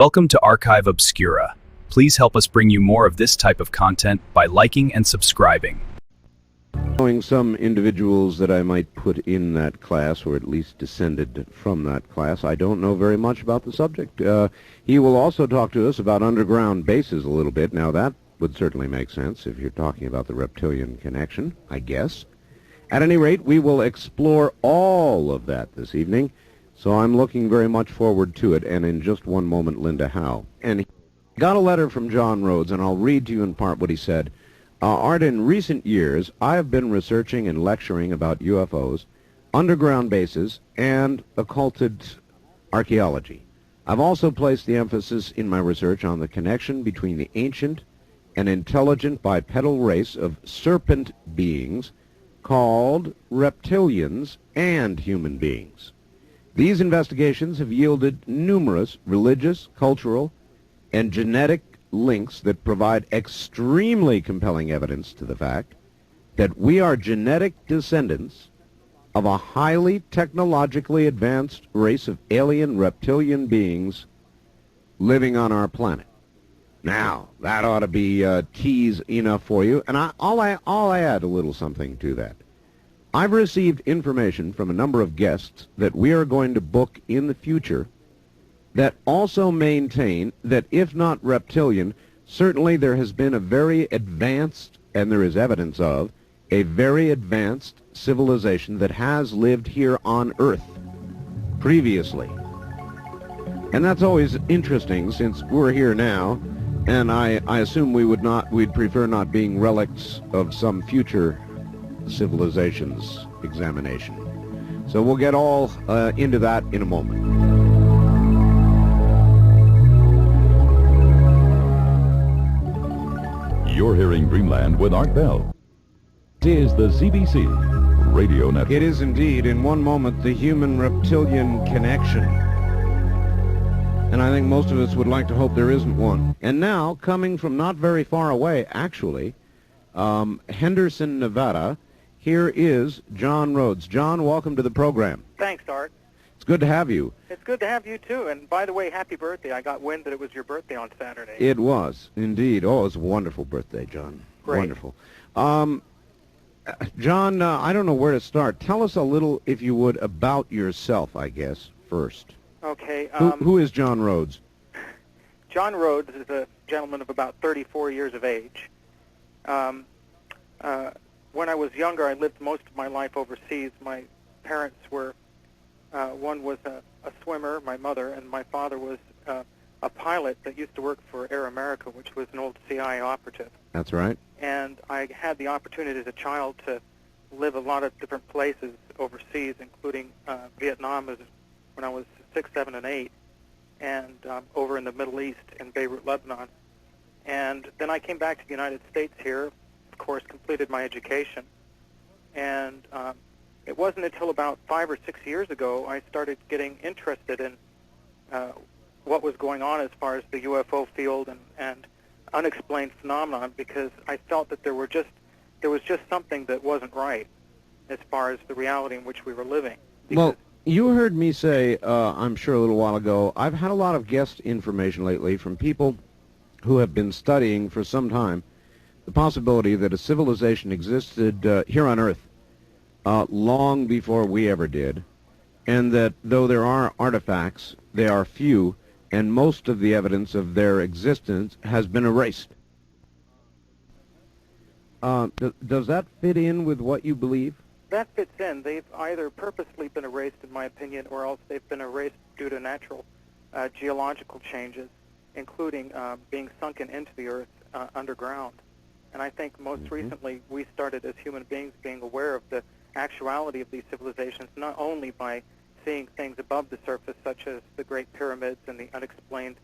Welcome to Archive Obscura. Please help us bring you more of this type of content by liking and subscribing. Knowing some individuals that I might put in that class, or at least descended from that class, I don't know very much about the subject. He will also talk to us about underground bases a little bit. Now, that would certainly make sense if you're talking about the Reptilian connection, I guess. At any rate, we will explore all of that this evening, so I'm looking very much forward to it. And in just one moment, Linda Howe. And he got a letter from John Rhodes, and I'll read to you in part what he said. Art, in recent years, I have been researching and lecturing about UFOs, underground bases, and occulted archaeology. I've also placed the emphasis in my research on the connection between the ancient and intelligent bipedal race of serpent beings called reptilians and human beings. These investigations have yielded numerous religious, cultural, and genetic links that provide extremely compelling evidence to the fact that we are genetic descendants of a highly technologically advanced race of alien reptilian beings living on our planet. Now, that ought to be tease enough for you, and I'll add a little something to that. I've received information from a number of guests that we are going to book in the future that also maintain that, if not reptilian, certainly there has been a very advanced, and there is evidence of, a very advanced civilization that has lived here on Earth previously. And that's always interesting, since we're here now, and I assume we'd prefer not being relics of some future civilization's examination. So we'll get all into that in a moment. You're hearing Dreamland with Art Bell. This is the CBC Radio Network. It is indeed, in one moment, the human-reptilian connection. And I think most of us would like to hope there isn't one. And now, coming from not very far away, actually, Henderson, Nevada, here is John Rhodes. John, welcome to the program. Thanks, Art. It's good to have you. It's good to have you, too. And by the way, happy birthday. I got wind that it was your birthday on Saturday. It was, indeed. Oh, it was a wonderful birthday, John. Great. Wonderful. John, I don't know where to start. Tell us a little, if you would, about yourself, I guess, first. Okay. Who is John Rhodes? John Rhodes is a gentleman of about 34 years of age. When I was younger, I lived most of my life overseas. My parents were, one was a swimmer, my mother, and my father was a pilot that used to work for Air America, which was an old CIA operative. That's right. And I had the opportunity as a child to live a lot of different places overseas, including Vietnam when I was 6, 7, and 8, and over in the Middle East in Beirut, Lebanon. And then I came back to the United States here, of course, completed my education. And it wasn't until about 5 or 6 years ago I started getting interested in what was going on as far as the UFO field and unexplained phenomenon, because I felt that there was just something that wasn't right as far as the reality in which we were living. Well, you heard me say, I'm sure a little while ago, I've had a lot of guest information lately from people who have been studying for some time the possibility that a civilization existed here on Earth long before we ever did, and that though there are artifacts, they are few, and most of the evidence of their existence has been erased. Does that fit in with what you believe? That fits in. They've either purposely been erased, in my opinion, or else they've been erased due to natural geological changes, including being sunken into the Earth underground. And I think most recently we started as human beings being aware of the actuality of these civilizations, not only by seeing things above the surface, such as the Great Pyramids and the unexplained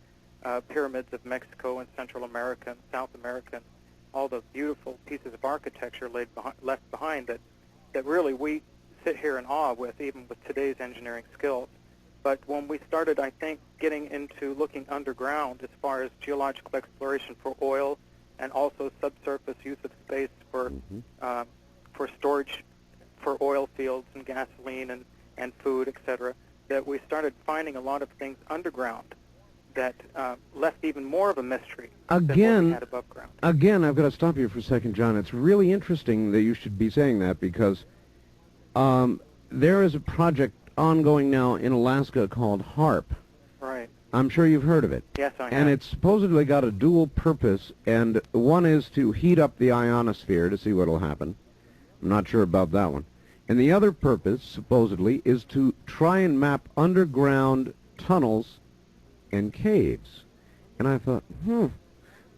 pyramids of Mexico and Central America and South America, and all the beautiful pieces of architecture left behind that really we sit here in awe with, even with today's engineering skills. But when we started, I think, getting into looking underground as far as geological exploration for oil and also subsurface use of space for storage for oil fields and gasoline and food, etc., that we started finding a lot of things underground that left even more of a mystery than what we had above ground. Again, I've got to stop you for a second, John. It's really interesting that you should be saying that because there is a project ongoing now in Alaska called HARP. Right. I'm sure you've heard of it. Yes, I have. And it's supposedly got a dual purpose, and one is to heat up the ionosphere to see what will happen. I'm not sure about that one. And the other purpose, supposedly, is to try and map underground tunnels and caves. And I thought,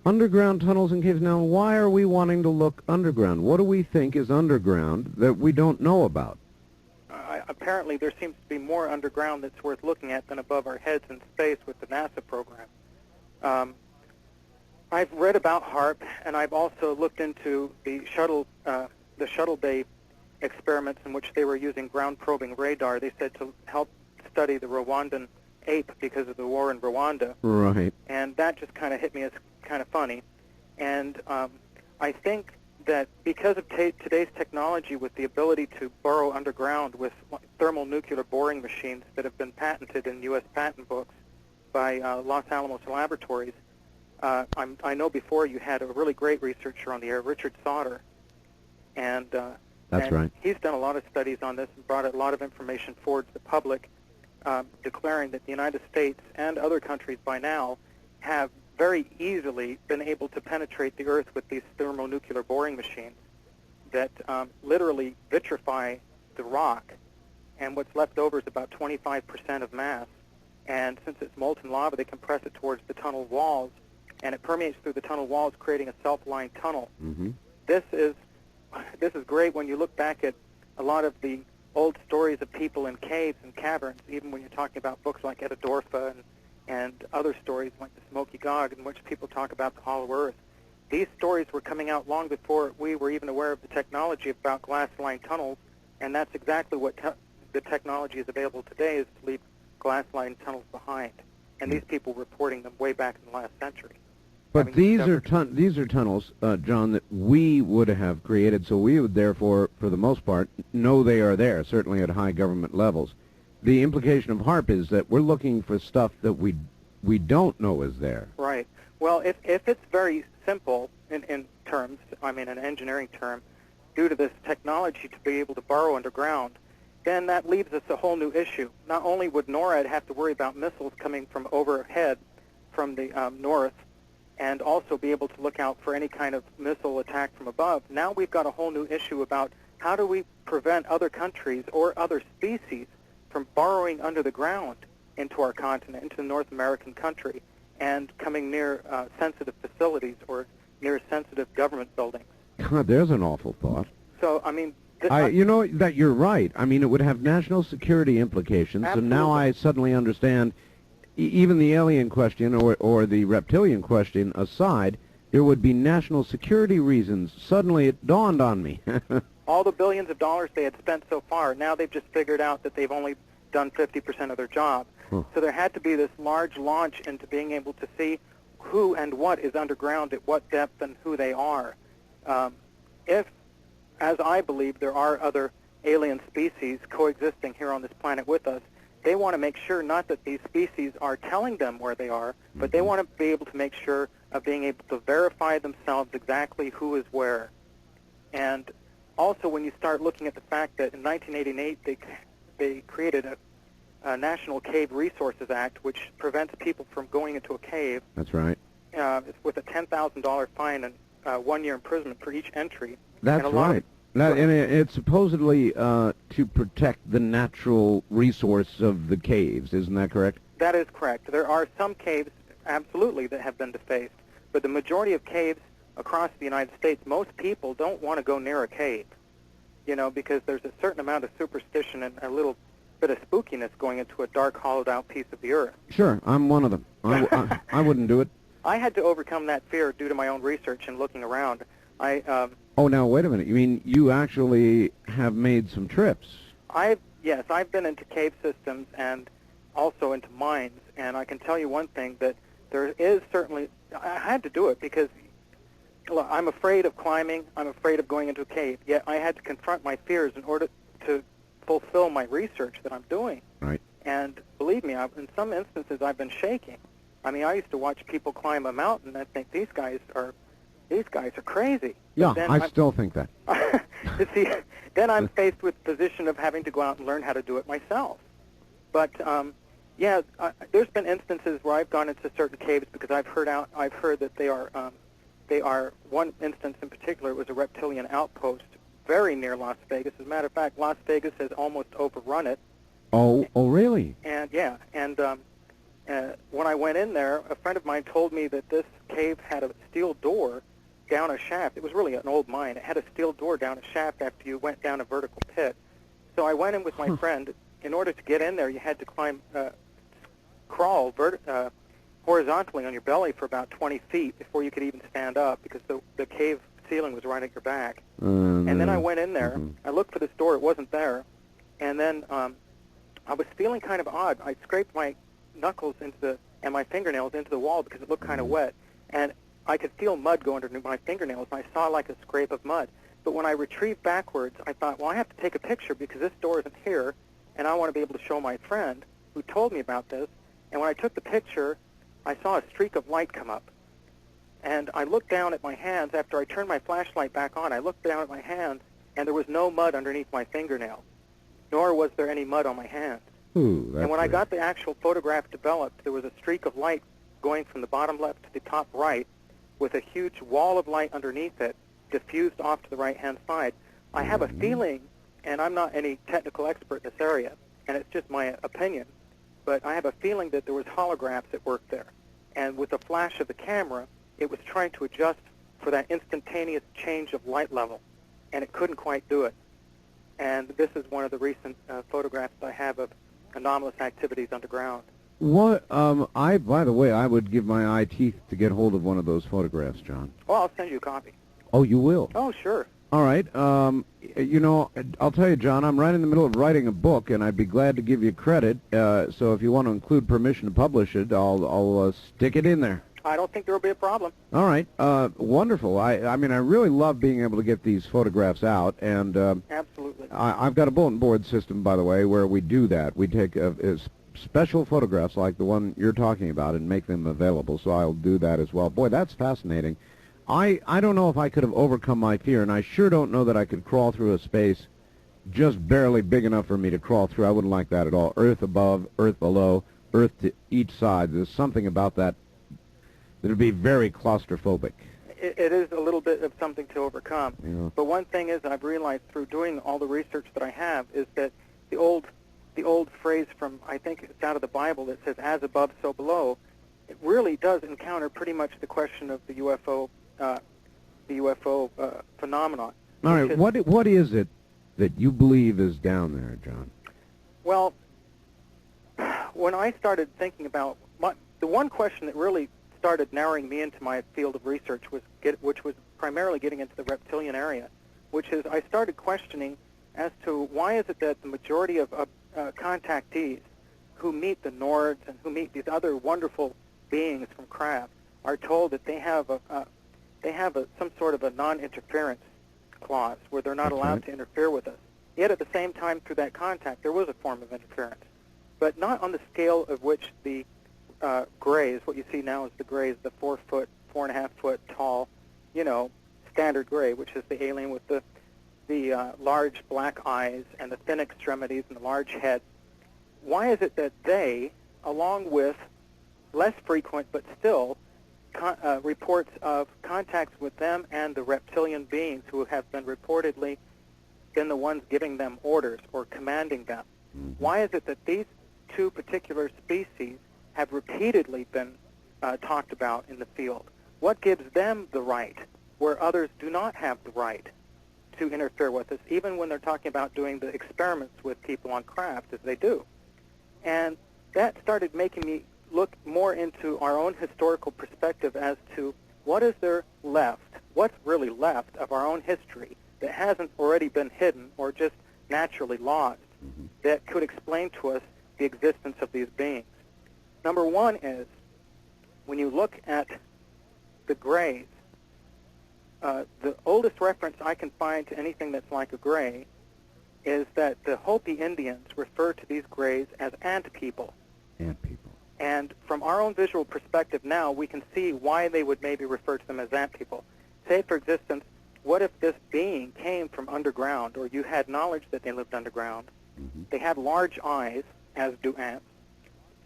underground tunnels and caves. Now, why are we wanting to look underground? What do we think is underground that we don't know about? Apparently, there seems to be more underground that's worth looking at than above our heads in space with the NASA program. I've read about HARP, and I've also looked into the shuttle bay experiments in which they were using ground-probing radar. They said to help study the Rwandan ape because of the war in Rwanda. Right. And that just kind of hit me as kind of funny. And I think that because of today's technology with the ability to burrow underground with thermal nuclear boring machines that have been patented in U.S. patent books by Los Alamos Laboratories, I know before you had a really great researcher on the air, Richard Sauter, and That's right. He's done a lot of studies on this and brought a lot of information forward to the public, declaring that the United States and other countries by now have very easily been able to penetrate the Earth with these thermonuclear boring machines that literally vitrify the rock, and what's left over is about 25% of mass. And since it's molten lava, they compress it towards the tunnel walls, and it permeates through the tunnel walls, creating a self-lined tunnel. Mm-hmm. This is great when you look back at a lot of the old stories of people in caves and caverns, even when you're talking about books like Edadorfa and other stories like the Smoky Gog, in which people talk about the Hollow Earth. These stories were coming out long before we were even aware of the technology about glass-lined tunnels, and that's exactly what the technology is available today, is to leave glass-lined tunnels behind. And these people were reporting them way back in the last century. But these are tunnels, John, that we would have created, so we would therefore, for the most part, know they are there, certainly at high government levels. The implication of HARP is that we're looking for stuff that we don't know is there. Right. Well, if it's very simple in terms, I mean an engineering term, due to this technology to be able to burrow underground, then that leaves us a whole new issue. Not only would NORAD have to worry about missiles coming from overhead from the north, and also be able to look out for any kind of missile attack from above, now we've got a whole new issue about how do we prevent other countries or other species from burrowing under the ground into our continent, into the North American country, and coming near sensitive facilities or near sensitive government buildings. God, there's an awful thought. So, I mean... you know that you're right. I mean, it would have national security implications, Absolutely. and now I suddenly understand, even the alien question or the reptilian question aside, there would be national security reasons. Suddenly it dawned on me. All the billions of dollars they had spent so far, now they've just figured out that they've only done 50% of their job. Huh. So there had to be this large launch into being able to see who and what is underground at what depth and who they are. If, as I believe, there are other alien species coexisting here on this planet with us, they want to make sure not that these species are telling them where they are, but they want to be able to make sure of being able to verify themselves exactly who is where. And also, when you start looking at the fact that in 1988 they created a National Cave Resources Act, which prevents people from going into a cave. That's right. With a $10,000 fine and 1 year imprisonment for each entry. That's right. And it's supposedly to protect the natural resource of the caves. Isn't that correct? That is correct. There are some caves, absolutely, that have been defaced. But the majority of caves across the United States, most people don't want to go near a cave, you know, because there's a certain amount of superstition and a little bit of spookiness going into a dark, hollowed-out piece of the earth. Sure, I'm one of them. I wouldn't do it. I had to overcome that fear due to my own research and looking around. Oh, now, wait a minute. You mean you actually have made some trips? Yes, I've been into cave systems and also into mines, and I can tell you one thing, that there is certainly, I had to do it because look, I'm afraid of climbing, I'm afraid of going into a cave, yet I had to confront my fears in order to fulfill my research that I'm doing. Right. And believe me, in some instances I've been shaking, I mean, I used to watch people climb a mountain, and I think these guys are crazy. Yeah, Then I still think that. You see, then I'm faced with the position of having to go out and learn how to do it myself. But yeah, there's been instances where I've gone into certain caves because I've heard that they are. One instance in particular, it was a reptilian outpost very near Las Vegas. As a matter of fact, Las Vegas has almost overrun it. Oh, really? And yeah, and when I went in there, a friend of mine told me that this cave had a steel door down a shaft. It was really an old mine. It had a steel door down a shaft after you went down a vertical pit. So I went in with my friend. In order to get in there, you had to crawl horizontally on your belly for about 20 feet before you could even stand up, because the cave ceiling was right at your back. And then I went in there. I looked for this door. It wasn't there. And then I was feeling kind of odd. I scraped my knuckles and my fingernails into the wall because it looked kind of wet. And I could feel mud go under my fingernails, and I saw like a scrape of mud. But when I retrieved backwards, I thought, well, I have to take a picture because this door isn't here, and I want to be able to show my friend who told me about this. And when I took the picture, I saw a streak of light come up. And I looked down at my hands. After I turned my flashlight back on, I looked down at my hands, and there was no mud underneath my fingernail, nor was there any mud on my hands. Ooh, and when I got the actual photograph developed, there was a streak of light going from the bottom left to the top right with a huge wall of light underneath it, diffused off to the right-hand side. I have a feeling, and I'm not any technical expert in this area, and it's just my opinion, but I have a feeling that there was holographs at work there. And with the flash of the camera, it was trying to adjust for that instantaneous change of light level, and it couldn't quite do it. And this is one of the recent photographs I have of anomalous activities underground. What? By the way, I would give my eye teeth to get hold of one of those photographs, John. Well, I'll send you a copy. Oh, you will? Oh, sure. All right. You know, I'll tell you, John, I'm right in the middle of writing a book, and I'd be glad to give you credit. So if you want to include permission to publish it, I'll stick it in there. I don't think there will be a problem. All right. Wonderful. I mean, I really love being able to get these photographs out, and Absolutely. I've got a bulletin board system, by the way, where we do that. We take special photographs like the one you're talking about and make them available, so I'll do that as well. Boy, that's fascinating. I don't know if I could have overcome my fear, and I sure don't know that I could crawl through a space just barely big enough for me to crawl through. I wouldn't like that at all. Earth above, earth below, earth to each side. There's something about that that would be very claustrophobic. It is a little bit of something to overcome. Yeah. But one thing is I've realized through doing all the research that I have is that the old phrase from, I think it's out of the Bible, that says, as above, so below, it really does encounter pretty much the question of the UFO phenomenon. All right, what is it that you believe is down there, John? Well, when I started thinking about the one question that really started narrowing me into my field of research which was primarily getting into the reptilian area, which is I started questioning as to why is it that the majority of contactees who meet the Rhodes and who meet these other wonderful beings from craft are told that they have some sort of a non-interference clause where they're not allowed to interfere with us. Yet at the same time, through that contact, there was a form of interference, but not on the scale of which the grays, what you see now is the grays, the 4.5 foot tall, standard gray, which is the alien with the large black eyes and the thin extremities and the large head. Why is it that they, along with less frequent but still reports of contacts with them and the reptilian beings who have been reportedly been the ones giving them orders or commanding them, why is it that these two particular species have repeatedly been talked about in the field? What gives them the right where others do not have the right to interfere with us, even when they're talking about doing the experiments with people on craft, as they do? And that started making me look more into our own historical perspective as to what is there left, what's really left of our own history that hasn't already been hidden or just naturally lost that could explain to us the existence of these beings. Number one is, when you look at the grays, the oldest reference I can find to anything that's like a gray is that the Hopi Indians refer to these grays as ant people. Ant people. And from our own visual perspective now, we can see why they would maybe refer to them as ant people. Say, for instance, what if this being came from underground, or you had knowledge that they lived underground? They had large eyes, as do ants,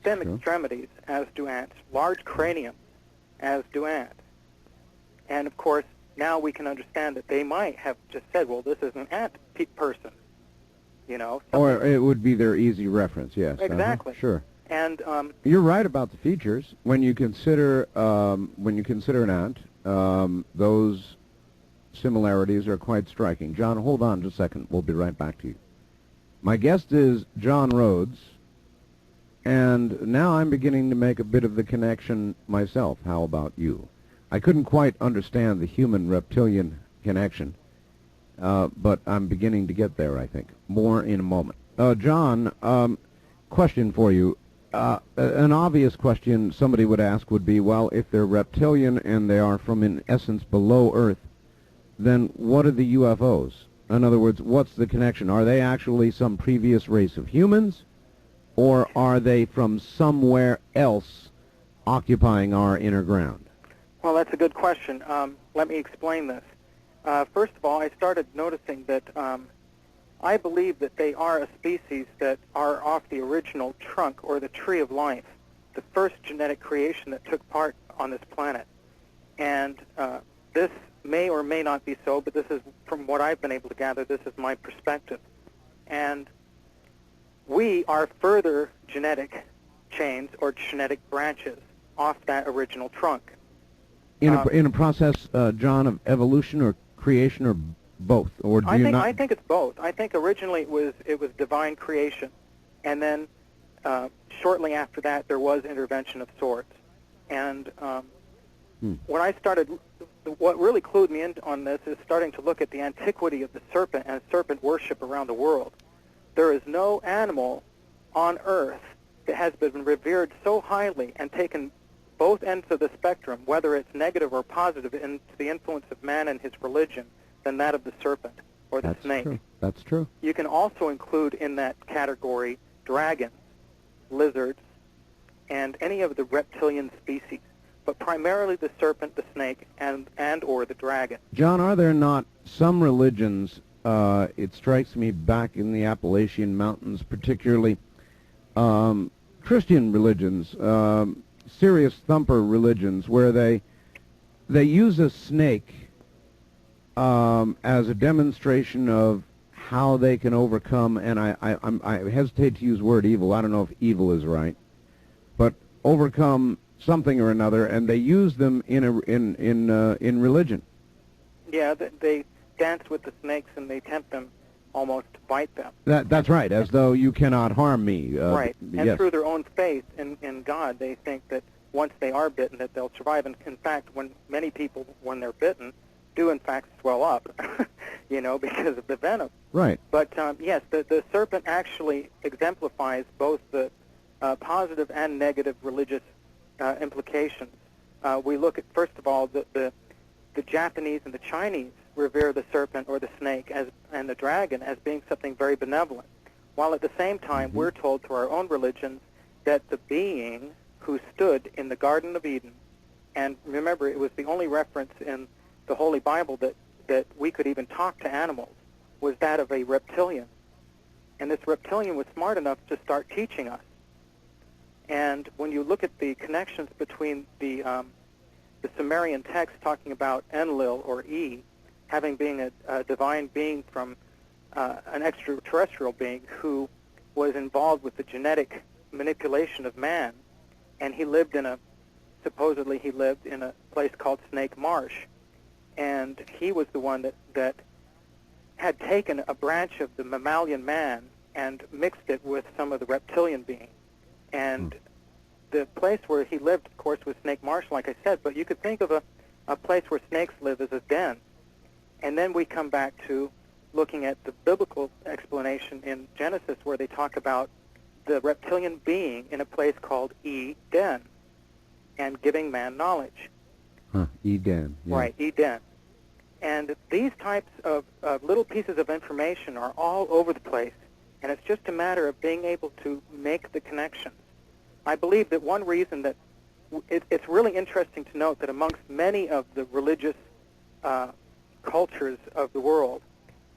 thin extremities, as do ants, large cranium, as do ants. And, of course, now we can understand that they might have just said, well, this is an ant person, you know. Or it would be their easy reference, yes. Exactly. Sure. And you're right about the features. When you consider an ant, those similarities are quite striking. John, hold on just a second. We'll be right back to you. My guest is John Rhodes, and now I'm beginning to make a bit of the connection myself. How about you? I couldn't quite understand the human-reptilian connection, but I'm beginning to get there, I think. More in a moment. John, question for you. An obvious question somebody would ask would be, well, if they're reptilian and they are from, in essence, below Earth, then what are the UFOs? In other words, what's the connection? Are they actually some previous race of humans, or are they from somewhere else occupying our inner ground? well, that's a good question. Let me explain this. First of all, I started noticing that I believe that they are a species that are off the original trunk or the tree of life, the first genetic creation that took part on this planet. And this may or may not be so, but this is, from what I've been able to gather, this is my perspective. And we are further genetic chains or genetic branches off that original trunk. In a process, John, of evolution or creation or both, or do you not? I think it's both. I think originally it was divine creation, and then shortly after that there was intervention of sorts. And when I started, what really clued me in on this is starting to look at the antiquity of the serpent and serpent worship around the world. There is no animal on Earth that has been revered so highly and taken both ends of the spectrum, whether it's negative or positive, into the influence of man and his religion, than that of the serpent or the snake. True. That's true. You can also include in that category dragons, lizards, and any of the reptilian species, but primarily the serpent, the snake, and or the dragon. John, are there not some religions, it strikes me back in the Appalachian Mountains particularly, Christian religions, serious thumper religions, where they use a snake as a demonstration of how they can overcome, and I hesitate to use the word evil. I don't know if evil is right, but overcome something or another, and they use them in religion. Yeah, they dance with the snakes and they tempt them almost to bite them. That's right, as though you cannot harm me. Right, and yes. through their own faith in God, they think that once they are bitten, that they'll survive. And in fact, when many people, when they're bitten, do in fact swell up, because of the venom. Right. But yes, the serpent actually exemplifies both the positive and negative religious implications. We look at, first of all, the Japanese and the Chinese revere the serpent or the snake and the dragon as being something very benevolent, while at the same time we're told through our own religions that the being who stood in the Garden of Eden, and remember, it was the only reference in the Holy Bible that we could even talk to animals, was that of a reptilian. And this reptilian was smart enough to start teaching us. And when you look at the connections between the Sumerian text talking about Enlil or E, having been a divine being from an extraterrestrial being who was involved with the genetic manipulation of man, and supposedly he lived in a place called Snake Marsh, and he was the one that had taken a branch of the mammalian man and mixed it with some of the reptilian being. And the place where he lived, of course, was Snake Marsh, like I said, but you could think of a place where snakes live as a den. And then we come back to looking at the biblical explanation in Genesis, where they talk about the reptilian being in a place called Eden and giving man knowledge. Eden. Yeah. Right, Eden. And these types of little pieces of information are all over the place, and it's just a matter of being able to make the connections. I believe that one reason that it's really interesting to note that amongst many of the religious cultures of the world,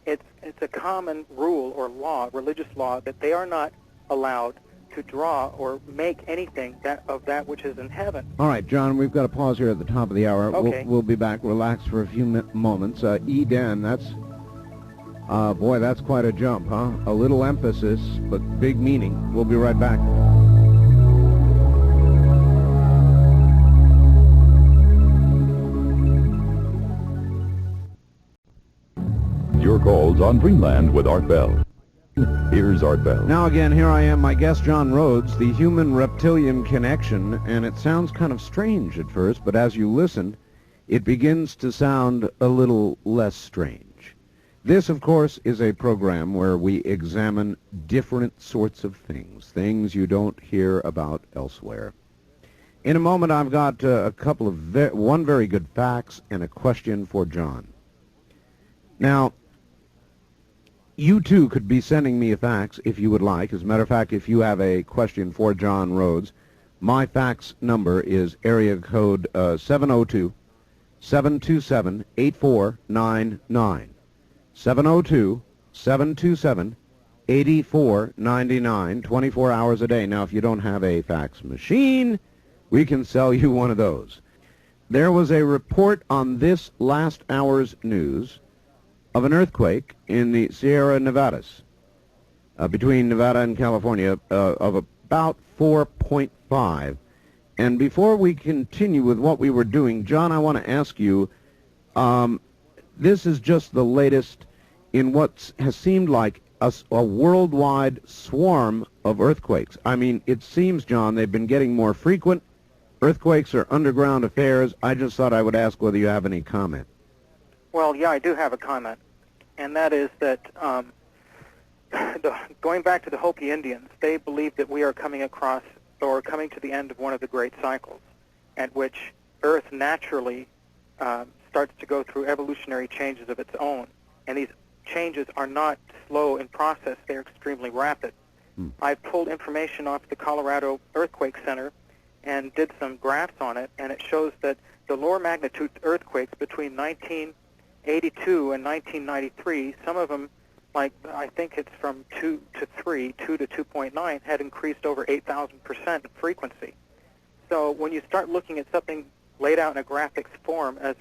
it's a common rule or law, religious law, that they are not allowed to draw or make anything of that which is in heaven. All right, John, we've got to pause here at the top of the hour. Okay. We'll be back. Relax for a few moments. Dan, that's quite a jump, huh? A little emphasis, but big meaning. We'll be right back. Your calls on Dreamland with Art Bell. Here's Art Bell. Now again, here I am, my guest, John Rhodes, the human-reptilian connection, and it sounds kind of strange at first, but as you listen, it begins to sound a little less strange. This, of course, is a program where we examine different sorts of things you don't hear about elsewhere. In a moment, I've got one very good facts and a question for John. Now, you too could be sending me a fax if you would like. As a matter of fact, if you have a question for John Rhodes, my fax number is area code 702-727-8499. 702-727-8499, 24 hours a day. Now, if you don't have a fax machine, we can sell you one of those. There was a report on this last hour's news of an earthquake in the Sierra Nevadas, between Nevada and California, of about 4.5. And before we continue with what we were doing, John, I want to ask you, this is just the latest in what has seemed like a worldwide swarm of earthquakes. I mean, it seems, John, they've been getting more frequent. Earthquakes are underground affairs. I just thought I would ask whether you have any comment. Well, yeah, I do have a comment, and that is that going back to the Hopi Indians, they believe that we are coming across or coming to the end of one of the great cycles, at which Earth naturally starts to go through evolutionary changes of its own, and these changes are not slow in process, they're extremely rapid. I've pulled information off the Colorado Earthquake Center and did some graphs on it, and it shows that the lower magnitude earthquakes between 1982 and 1993, some of them, like I think it's from 2 to 3, 2 to 2.9, had increased over 8,000% in frequency. So when you start looking at something laid out in a graphics form as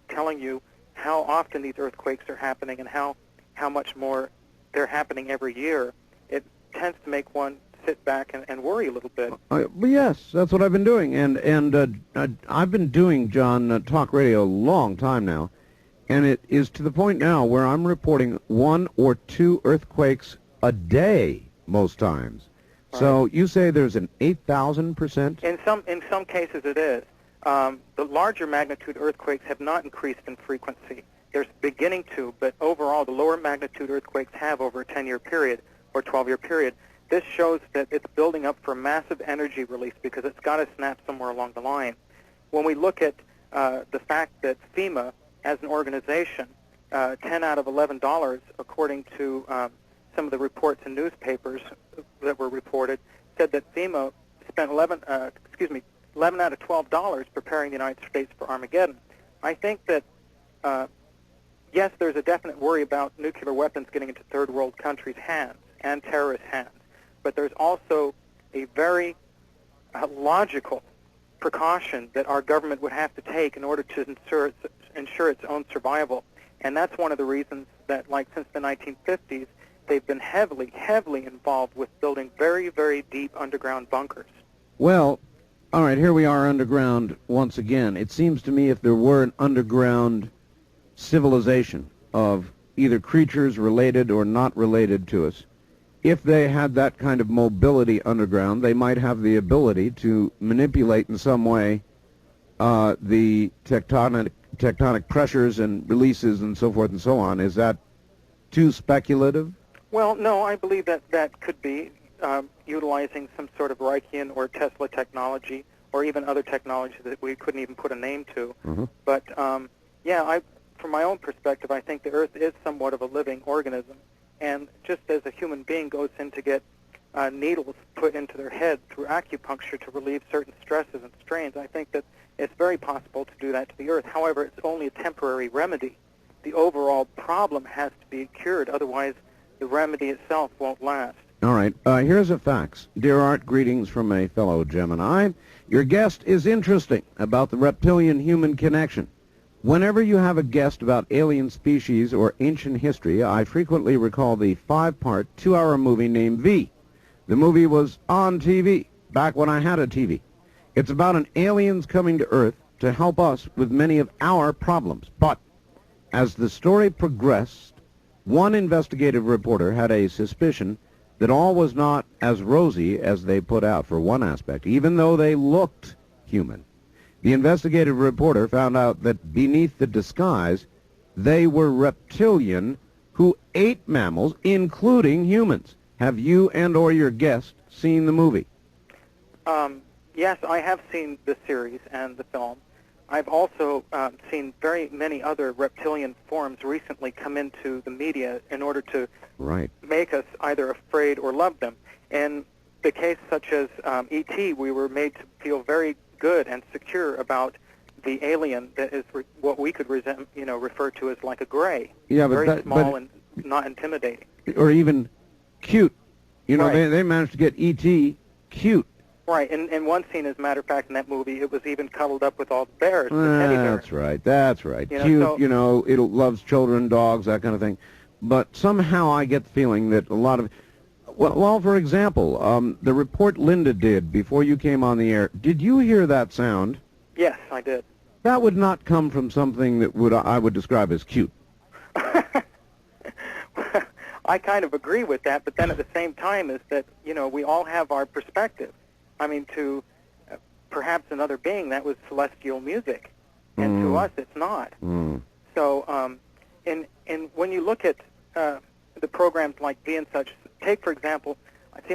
telling you how often these earthquakes are happening and how much more they're happening every year, it tends to make one sit back and worry a little bit. Well, yes, that's what I've been doing, and I've been doing, John, talk radio a long time now, and it is to the point now where I'm reporting 1 or 2 earthquakes a day most times. Right. So you say there's an 8,000%? In some cases it is. The larger magnitude earthquakes have not increased in frequency. They're beginning to, but overall the lower magnitude earthquakes have over a 10-year period or 12-year period. This shows that it's building up for massive energy release because it's got to snap somewhere along the line. When we look at the fact that FEMA, as an organization, 10 out of $11, according to some of the reports in newspapers that were reported, said that FEMA spent 11 out of $12 preparing the United States for Armageddon. I think that, yes, there's a definite worry about nuclear weapons getting into third world countries' hands and terrorist hands. But there's also a very logical precaution that our government would have to take in order to ensure its own survival. And that's one of the reasons that, like, since the 1950s, they've been heavily, heavily involved with building very, very deep underground bunkers. Well, all right, here we are underground once again. It seems to me if there were an underground civilization of either creatures related or not related to us, if they had that kind of mobility underground, they might have the ability to manipulate in some way the tectonic pressures and releases and so forth and so on. Is that too speculative? Well, no, I believe that could be utilizing some sort of Reichian or Tesla technology or even other technology that we couldn't even put a name to. Mm-hmm. But, yeah, from my own perspective, I think the Earth is somewhat of a living organism. And just as a human being goes in to get needles put into their head through acupuncture to relieve certain stresses and strains, I think that it's very possible to do that to the Earth. However, it's only a temporary remedy. The overall problem has to be cured, otherwise the remedy itself won't last. All right. Here's a fax. Dear Art, greetings from a fellow Gemini. Your guest is interesting about the reptilian-human connection. Whenever you have a guest about alien species or ancient history, I frequently recall the 5-part, 2-hour movie named V. The movie was on TV, back when I had a TV. It's about an aliens coming to Earth to help us with many of our problems. But as the story progressed, one investigative reporter had a suspicion that all was not as rosy as they put out for one aspect, even though they looked human. The investigative reporter found out that beneath the disguise, they were reptilian who ate mammals, including humans. Have you and or your guest seen the movie? Yes, I have seen the series and the film. I've also seen very many other reptilian forms recently come into the media in order to make us either afraid or love them. In the case such as E.T., we were made to feel very good and secure about the alien that is what we could refer to as like a gray. Yeah, but very small and not intimidating. Or even cute. You know, Right. they managed to get E.T. cute. Right, in one scene, as a matter of fact, in that movie, it was even cuddled up with all the bears, the teddy bears. That's right. You know, Cute, so- you know, it loves children, dogs, that kind of thing. But somehow I get the feeling that a lot of... Well, for example, the report Linda did before you came on the air, did you hear that sound? Yes, I did. That would not come from something that I would describe as cute. I kind of agree with that, but then at the same time is that, we all have our perspective. I mean, to perhaps another being, that was celestial music, and to us, it's not. So, when you look at the programs like V and such, take, for example,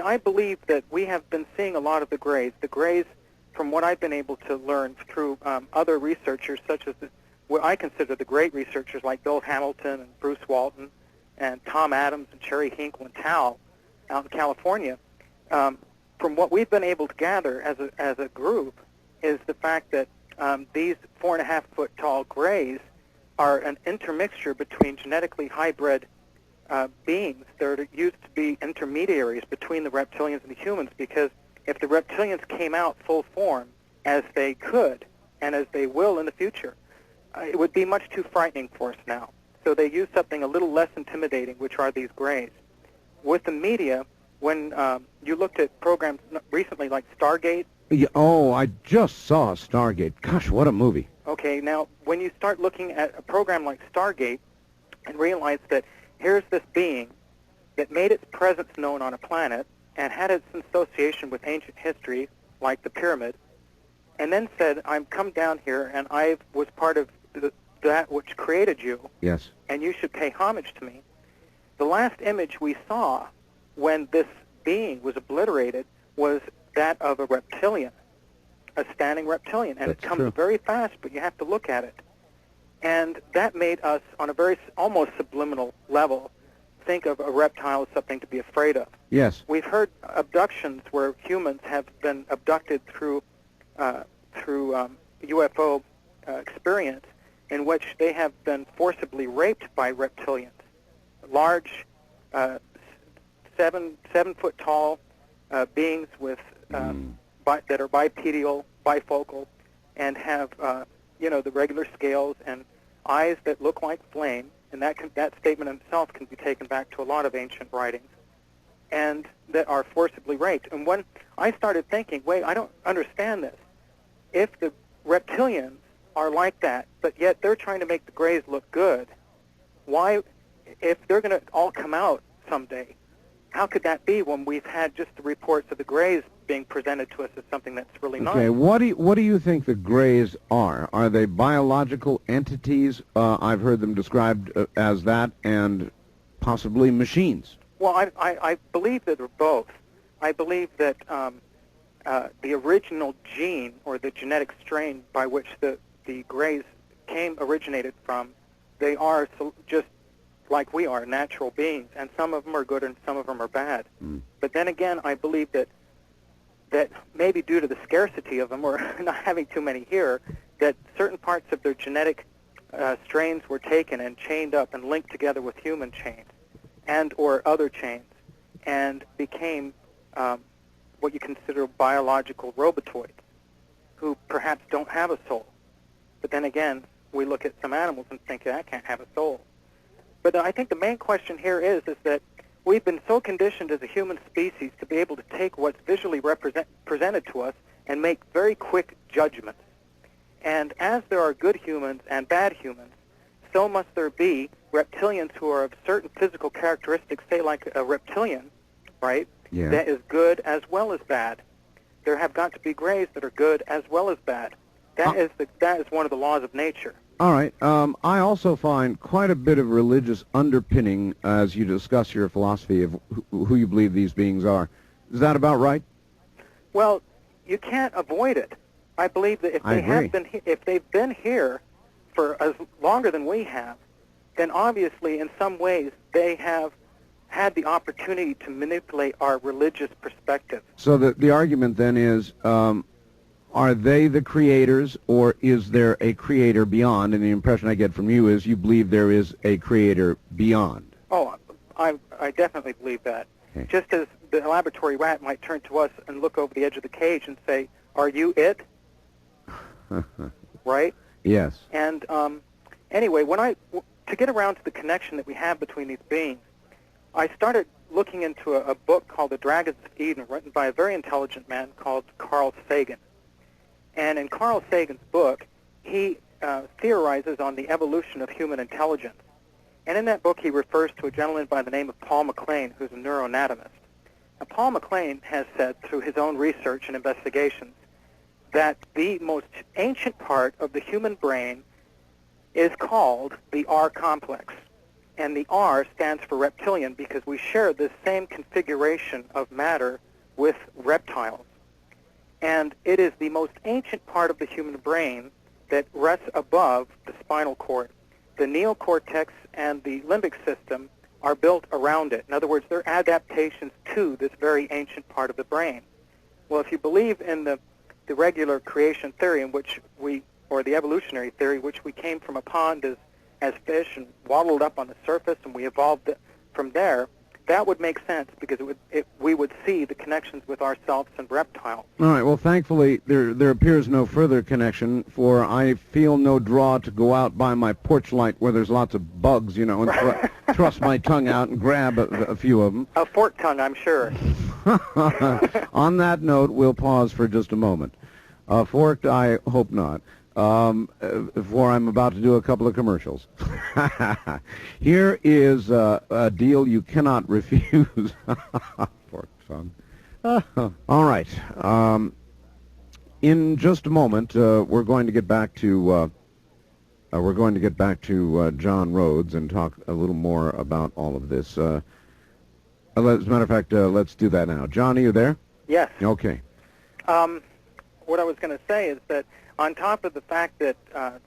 I believe that we have been seeing a lot of the Greys. The Greys, from what I've been able to learn through other researchers, such as what I consider the great researchers like Bill Hamilton and Bruce Walton and Tom Adams and Cherry Hinkle and Tal out in California, from what we've been able to gather as a group is the fact that these 4.5-foot tall Greys are an intermixture between genetically hybrid beings that are used to be intermediaries between the reptilians and the humans, because if the reptilians came out full form, as they could and as they will in the future, it would be much too frightening for us now. So they use something a little less intimidating, which are these Greys. With the media, when you looked at programs recently like Stargate. Yeah, I just saw Stargate. Gosh, what a movie. Okay, now when you start looking at a program like Stargate and realize that here's this being that made its presence known on a planet and had its association with ancient history, like the pyramid, and then said, I'm come down here and I was part of that which created you, Yes. and you should pay homage to me. The last image we saw when this being was obliterated was that of a reptilian, a standing reptilian, and That's it comes true. very fast, but you have to look at it. And that made us, on a very almost subliminal level, think of a reptile as something to be afraid of. Yes. We've heard abductions where humans have been abducted through UFO experience, in which they have been forcibly raped by reptilians, large, 7-foot tall beings with that are bipedal, bifocal, and have the regular scales and eyes that look like flame. And that statement itself can be taken back to a lot of ancient writings, and that are forcibly raped. And when I started thinking, wait, I don't understand this. If the reptilians are like that, but yet they're trying to make the Greys look good, why, if they're going to all come out someday, how could that be when we've had just the reports of the Greys being presented to us as something that's really Okay, nice? what do you think the Greys are? Are they biological entities? I've heard them described as that, and possibly machines. Well, I believe that they're both. I believe that the original gene, or the genetic strain by which the Greys originated from, they are just like we are, natural beings, and some of them are good and some of them are bad. But then again, I believe that that maybe due to the scarcity of them or not having too many here, that certain parts of their genetic strains were taken and chained up and linked together with human chains and or other chains and became what you consider biological robotoids who perhaps don't have a soul. But then again, we look at some animals and think that can't have a soul. But I think the main question here is that we've been so conditioned as a human species to be able to take what's visually presented to us and make very quick judgments. And as there are good humans and bad humans, so must there be reptilians who are of certain physical characteristics, say like a reptilian, right, that is good as well as bad. There have got to be grays that are good as well as bad. That is one of the laws of nature. All right. I also find quite a bit of religious underpinning as you discuss your philosophy of who you believe these beings are. Is that about right? Well, you can't avoid it. I believe that if they've been here for as longer than we have, then obviously in some ways they have had the opportunity to manipulate our religious perspective. So the argument then is, are they the creators, or is there a creator beyond? And the impression I get from you is you believe there is a creator beyond. Oh, I definitely believe that. Okay. Just as the laboratory rat might turn to us and look over the edge of the cage and say, "Are you it?" Right? Yes. And anyway, to get around to the connection that we have between these beings, I started looking into a book called The Dragons of Eden, written by a very intelligent man called Carl Sagan. And in Carl Sagan's book, he theorizes on the evolution of human intelligence. And in that book, he refers to a gentleman by the name of Paul MacLean, who's a neuroanatomist. Now, Paul MacLean has said through his own research and investigations that the most ancient part of the human brain is called the R complex. And the R stands for reptilian because we share this same configuration of matter with reptiles. And it is the most ancient part of the human brain that rests above the spinal cord. The neocortex and the limbic system are built around it. In other words, they're adaptations to this very ancient part of the brain. Well, if you believe in the regular creation theory in which or the evolutionary theory, which we came from a pond as fish and waddled up on the surface and we evolved from there, that would make sense because we would see the connections with ourselves and reptiles. All right. Well, thankfully, there appears no further connection, for I feel no draw to go out by my porch light where there's lots of bugs, and thrust my tongue out and grab a few of them. A fork tongue, I'm sure. On that note, we'll pause for just a moment. Forked, I hope not. For I'm about to do a couple of commercials. Here is a deal you cannot refuse. Fork son. All right. In just a moment, we're going to get back to John Rhodes and talk a little more about all of this. As a matter of fact, let's do that now. John, are you there? Yes. Okay. What I was going to say is that on top of the fact that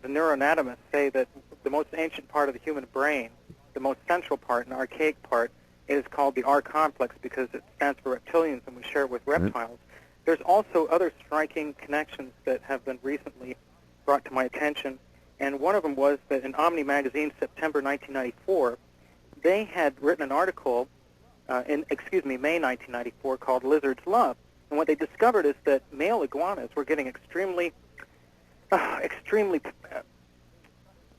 the neuroanatomists say that the most ancient part of the human brain, the most central part, an archaic part, is called the R complex because it stands for reptilians and we share it with reptiles. There's also other striking connections that have been recently brought to my attention, and one of them was that in Omni magazine, September 1994, they had written an article May 1994, called Lizard's Love. And what they discovered is that male iguanas were getting extremely,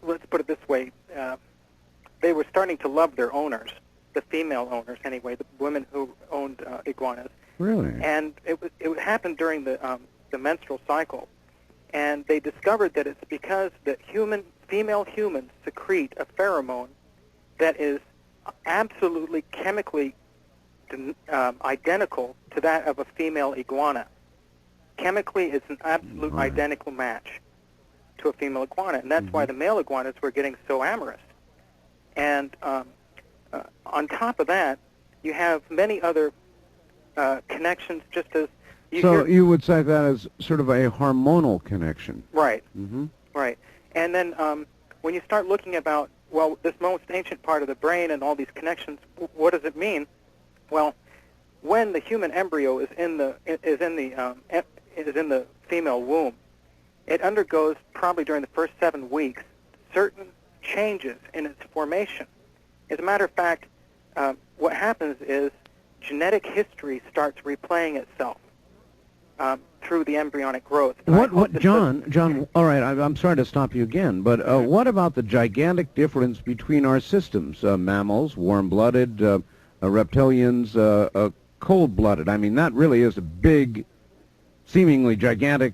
let's put it this way, they were starting to love their owners, the female owners anyway, the women who owned iguanas. Really? And it happened during the menstrual cycle. And they discovered that it's because that female humans secrete a pheromone that is absolutely chemically identical to that of a female iguana. Chemically, it's an absolute identical match to a female iguana, and that's why the male iguanas were getting so amorous. And on top of that, you have many other connections, just as you would say that as sort of a hormonal connection. Right. Right. And then when you start looking about, well, this most ancient part of the brain and all these connections, what does it mean? Well, when the human embryo is in the female womb, it undergoes, probably during the first 7 weeks, certain changes in its formation. As a matter of fact, what happens is genetic history starts replaying itself through the embryonic growth. John, all right, I'm sorry to stop you again, but what about the gigantic difference between our systems, mammals, warm-blooded, reptilians, cold-blooded? I mean, that really is a big, seemingly gigantic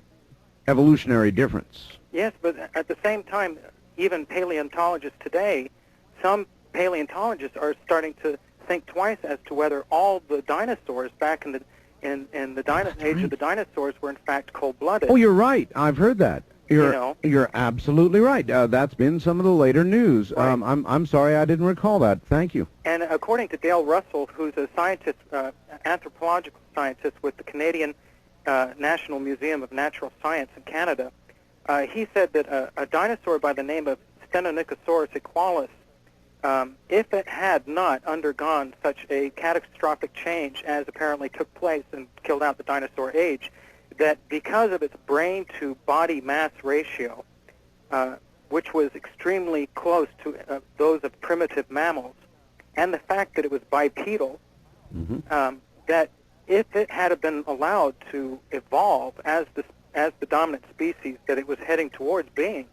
evolutionary difference. Yes, but at the same time, even paleontologists today, some paleontologists are starting to think twice as to whether all the dinosaurs back in the age of the dinosaurs were in fact cold-blooded. Oh, you're right. I've heard that. You're absolutely right. That's been some of the later news. Right. I'm sorry I didn't recall that. Thank you. And according to Dale Russell, who's a scientist, anthropological scientist with the Canadian National Museum of Natural Science in Canada, he said that a dinosaur by the name of Stenonychosaurus equalis, if it had not undergone such a catastrophic change as apparently took place and killed out the dinosaur age, that because of its brain-to-body mass ratio, which was extremely close to those of primitive mammals, and the fact that it was bipedal, that if it had been allowed to evolve as the dominant species that it was heading towards being,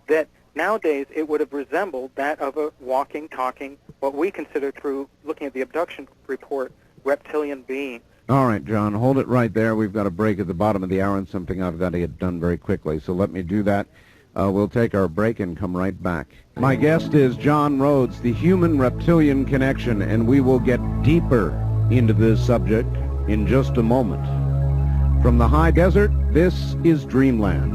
that nowadays it would have resembled that of a walking, talking, what we consider through looking at the abduction report, reptilian beings. All right, John, hold it right there. We've got a break at the bottom of the hour and something I've got to get done very quickly, so let me do that. We'll take our break and come right back. My guest is John Rhodes, the human-reptilian connection, and we will get deeper into this subject in just a moment. From the high desert, this is Dreamland.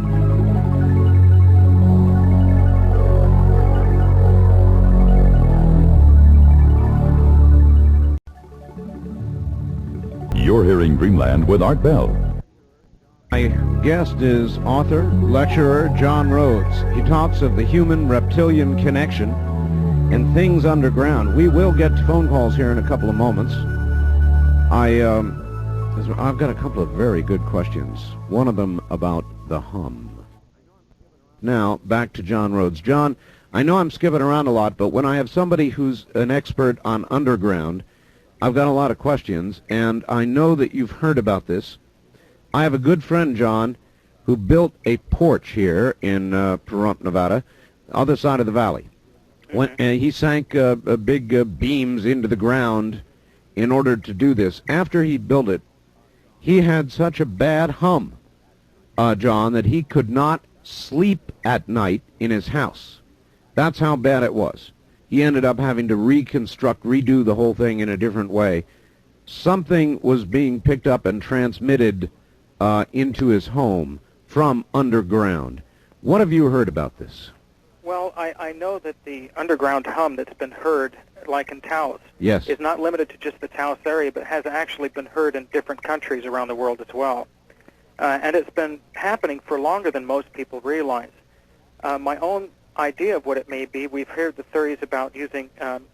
You're hearing Dreamland with Art Bell. My guest is author, lecturer John Rhodes. He talks of the human-reptilian connection and things underground. We will get to phone calls here in a couple of moments. I've got a couple of very good questions. One of them about the hum. Now, back to John Rhodes. John, I know I'm skipping around a lot, but when I have somebody who's an expert on underground, I've got a lot of questions, and I know that you've heard about this. I have a good friend, John, who built a porch here in Pahrump, Nevada, other side of the valley. And he sank big beams into the ground in order to do this. After he built it, he had such a bad hum, John, that he could not sleep at night in his house. That's how bad it was. He ended up having to redo the whole thing in a different way. Something was being picked up and transmitted into his home from underground. What have you heard about this? Well, I know that the underground hum that's been heard, like in Taos, Yes. is not limited to just the Taos area, but has actually been heard in different countries around the world as well. And it's been happening for longer than most people realize. My own idea of what it may be, we've heard the theories about using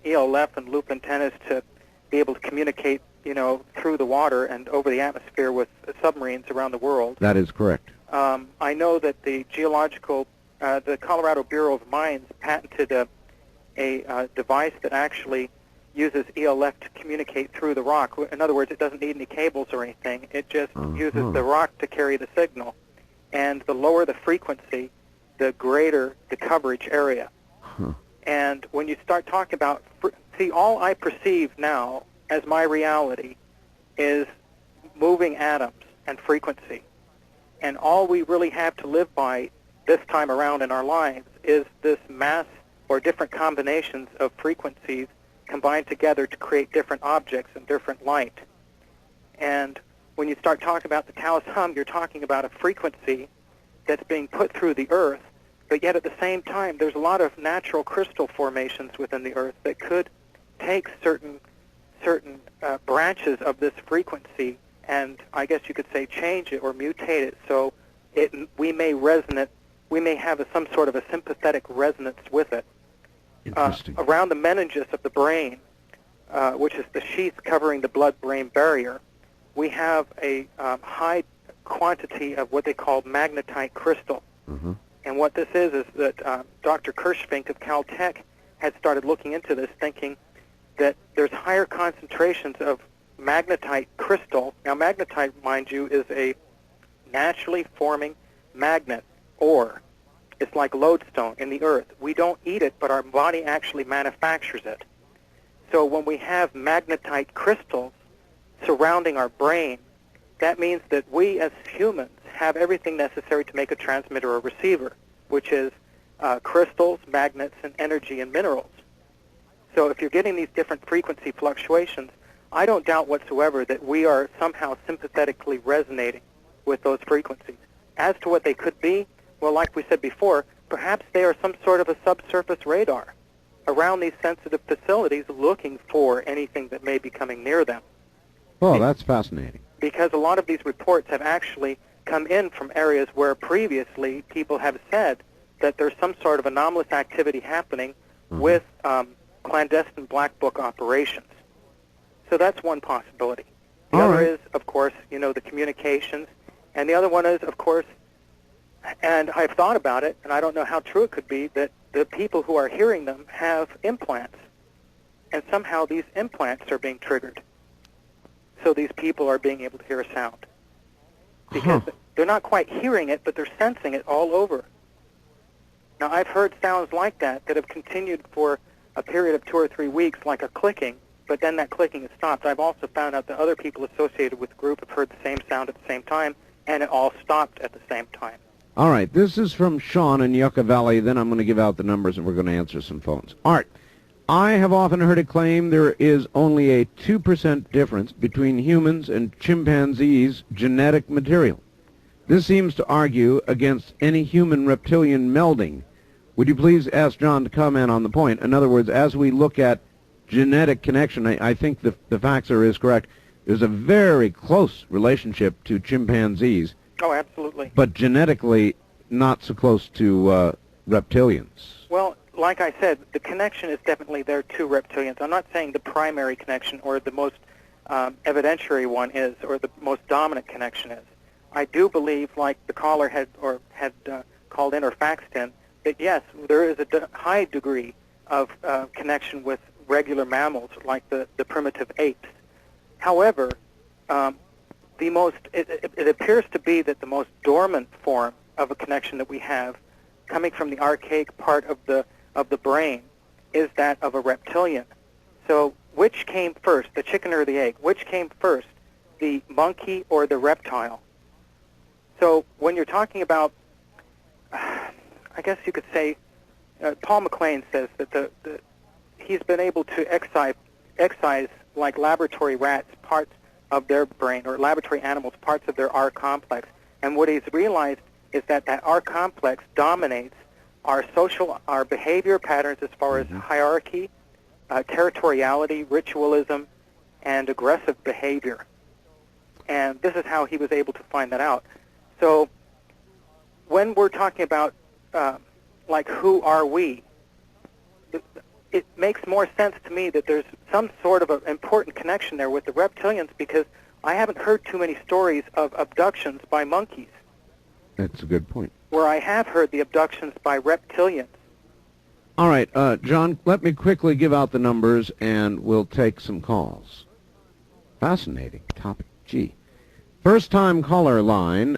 ELF and loop antennas to be able to communicate, through the water and over the atmosphere with submarines around the world. That is correct. I know that the the Colorado Bureau of Mines patented a device that actually uses ELF to communicate through the rock. In other words, it doesn't need any cables or anything. It just uses the rock to carry the signal. And the lower the frequency, the greater the coverage area. And when you start talking about, all I perceive now as my reality is moving atoms and frequency. And all we really have to live by this time around in our lives is this mass or different combinations of frequencies combined together to create different objects and different light. And when you start talking about the Taos hum, you're talking about a frequency that's being put through the earth, but yet at the same time there's a lot of natural crystal formations within the earth that could take certain branches of this frequency and, I guess you could say, change it or mutate it so we may have some sort of a sympathetic resonance with it. Interesting. Around the meninges of the brain, which is the sheath covering the blood-brain barrier, we have a high quantity of what they call magnetite crystal. Mm-hmm. And what this is that Dr. Kirschvink of Caltech had started looking into this, thinking that there's higher concentrations of magnetite crystal. Now, magnetite, mind you, is a naturally forming magnet ore. It's like lodestone in the earth. We don't eat it, but our body actually manufactures it. So when we have magnetite crystals surrounding our brain, that means that we as humans have everything necessary to make a transmitter or receiver, which is crystals, magnets, and energy and minerals. So if you're getting these different frequency fluctuations, I don't doubt whatsoever that we are somehow sympathetically resonating with those frequencies. As to what they could be, well, like we said before, perhaps they are some sort of a subsurface radar around these sensitive facilities looking for anything that may be coming near them. Oh, that's fascinating. Because a lot of these reports have actually come in from areas where previously people have said that there's some sort of anomalous activity happening with clandestine black book operations. So that's one possibility. The other is, of course, the communications. And the other one is, of course, and I've thought about it, and I don't know how true it could be, that the people who are hearing them have implants. And somehow these implants are being triggered. So these people are being able to hear a sound. Because they're not quite hearing it, but they're sensing it all over. Now, I've heard sounds like that have continued for a period of 2 or 3 weeks, like a clicking, but then that clicking has stopped. I've also found out that other people associated with the group have heard the same sound at the same time, and it all stopped at the same time. All right, this is from Sean in Yucca Valley. Then I'm going to give out the numbers, and we're going to answer some phones. Art, I have often heard it claimed there is only a 2% difference between humans and chimpanzees' genetic material. This seems to argue against any human-reptilian melding. Would you please ask John to comment on the point? In other words, as we look at genetic connection, I think the facts are correct. There's a very close relationship to chimpanzees. Oh, absolutely. But genetically, not so close to reptilians. Well, like I said, the connection is definitely there to reptilians. I'm not saying the primary connection or the most evidentiary one is, or the most dominant connection is. I do believe, like the caller had called in or faxed in, that yes, there is a high degree of connection with regular mammals, like the primitive apes. However, it appears to be that the most dormant form of a connection that we have, coming from the archaic part of the brain, is that of a reptilian. So which came first, the chicken or the egg? Which came first, the monkey or the reptile? So when you're talking about, I guess you could say, Paul McLean says that he's been able to excise like laboratory rats parts of their brain, or laboratory animals parts of their R complex. And what he's realized is that R complex dominates our behavior patterns as far as hierarchy, territoriality, ritualism, and aggressive behavior. And this is how he was able to find that out. So when we're talking about, like, who are we, it makes more sense to me that there's some sort of an important connection there with the reptilians, because I haven't heard too many stories of abductions by monkeys. That's a good point. Where I have heard the abductions by reptilians. All right, John, let me quickly give out the numbers, and we'll take some calls. Fascinating topic. Gee. First-time caller line,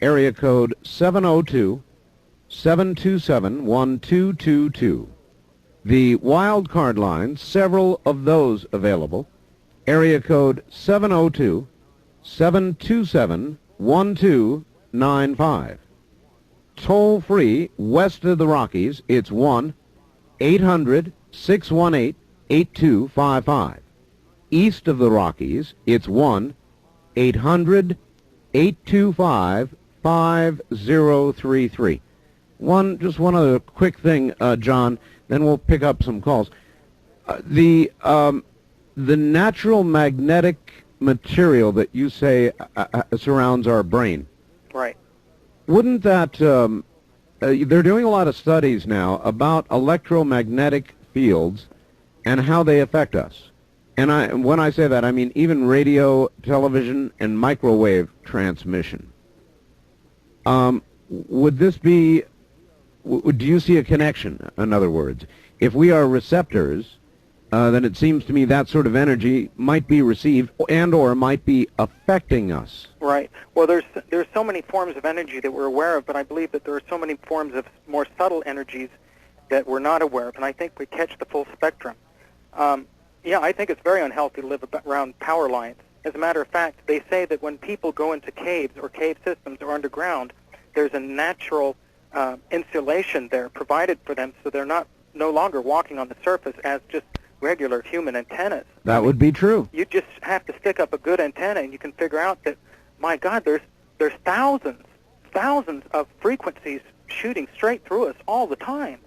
area code 702-727-1222. The wild card line, several of those available. Area code 702-727-1295. Toll-free west of the Rockies, it's 1-800-618-8255. East of the Rockies, it's 1-800-825-5033. Just one other quick thing, John, then we'll pick up some calls. The natural magnetic material that you say surrounds our brain. Right. Wouldn't that, they're doing a lot of studies now about electromagnetic fields and how they affect us. And when I say that, I mean even radio, television, and microwave transmission. Would this be, do you see a connection, in other words? If we are receptors, then it seems to me that sort of energy might be received and or might be affecting us. Right. Well, there's so many forms of energy that we're aware of, but I believe that there are so many forms of more subtle energies that we're not aware of, and I think we catch the full spectrum. Yeah, I think it's very unhealthy to live around power lines. As a matter of fact, they say that when people go into caves or cave systems or underground, there's a natural insulation there provided for them, so they're no longer walking on the surface as just regular human antennas. That would be true. You just have to stick up a good antenna, and you can figure out that, my God, there's thousands of frequencies shooting straight through us all the time.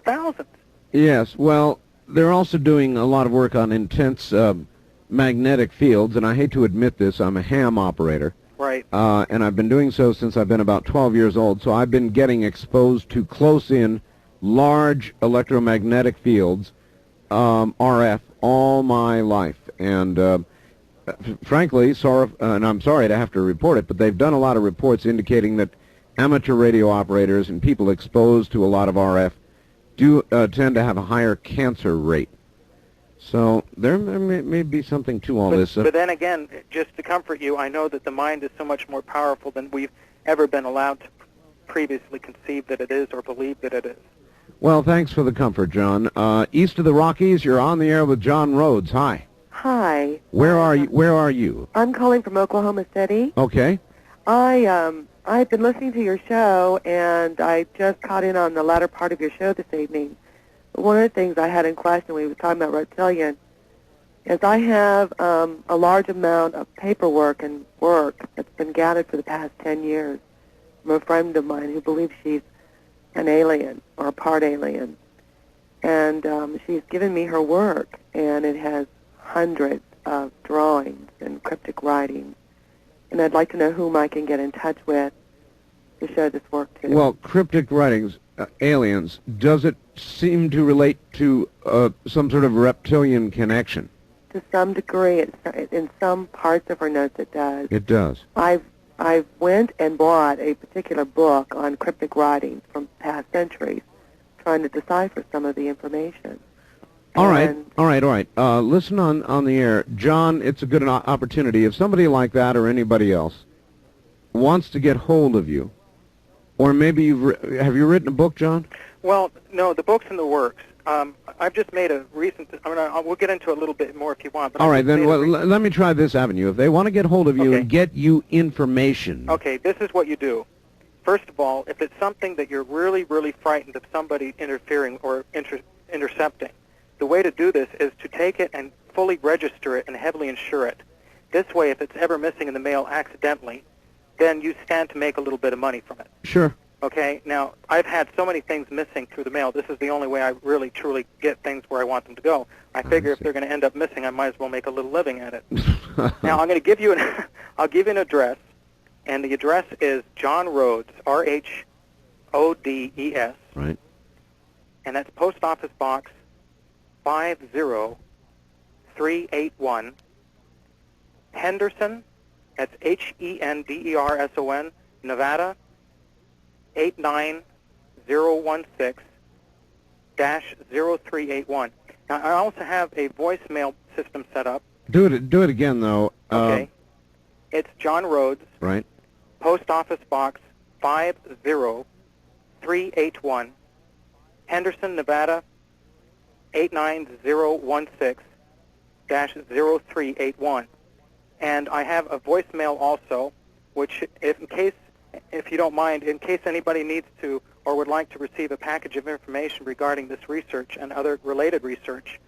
Thousands. Yes, well, they're also doing a lot of work on intense magnetic fields, and I hate to admit this, I'm a ham operator. Right. And I've been doing so since I've been about 12 years old, so I've been getting exposed to close-in, large electromagnetic fields, RF, all my life. And frankly, and I'm sorry to have to report it, but they've done a lot of reports indicating that amateur radio operators and people exposed to a lot of RF do tend to have a higher cancer rate. So there may be something to all this. But then again, just to comfort you, I know that the mind is so much more powerful than we've ever been allowed to previously conceive that it is or believe that it is. Well, thanks for the comfort, John. East of the Rockies, you're on the air with John Rhodes. Hi. Hi. Where are you? I'm calling from Oklahoma City. Okay. I've been listening to your show, and I just caught in on the latter part of your show this evening. One of the things I had in question when we were talking about Reptilian is I have a large amount of paperwork and work that's been gathered for the past 10 years from a friend of mine who believes she's an alien or a part alien. And she's given me her work, and it has hundreds of drawings and cryptic writings. And I'd like to know whom I can get in touch with to show this work to. Well, cryptic writings, aliens, does it seem to relate to some sort of reptilian connection? To some degree, in some parts of her notes it does. It does. I went and bought a particular book on cryptic writings from past centuries, trying to decipher some of the information. All right. Listen on the air. John, it's a good opportunity. If somebody like that or anybody else wants to get hold of you, or maybe have you written a book, John? Well, no, the book's in the works. I've just made a recent, we'll get into it a little bit more if you want. But all right, then let me try this avenue. If they want to get hold of you and get you information. Okay, this is what you do. First of all, if it's something that you're really, really frightened of somebody interfering or intercepting, the way to do this is to take it and fully register it and heavily insure it. This way, if it's ever missing in the mail accidentally, then you stand to make a little bit of money from it. Sure. Okay, now, I've had so many things missing through the mail. This is the only way I really, truly get things where I want them to go. I figure if they're going to end up missing, I might as well make a little living at it. Now, I'm going to give you I'll give you an address, and the address is John Rhodes, Rhodes, right, and that's Post Office Box 50381, Henderson, that's Henderson, Nevada, 89016-0381. Now, I also have a voicemail system set up. Do it again, though. Okay. It's John Rhodes. Right. Post Office Box 50381, Henderson, Nevada, 89016-0381. And I have a voicemail also, which, if you don't mind, in case anybody needs to or would like to receive a package of information regarding this research and other related research,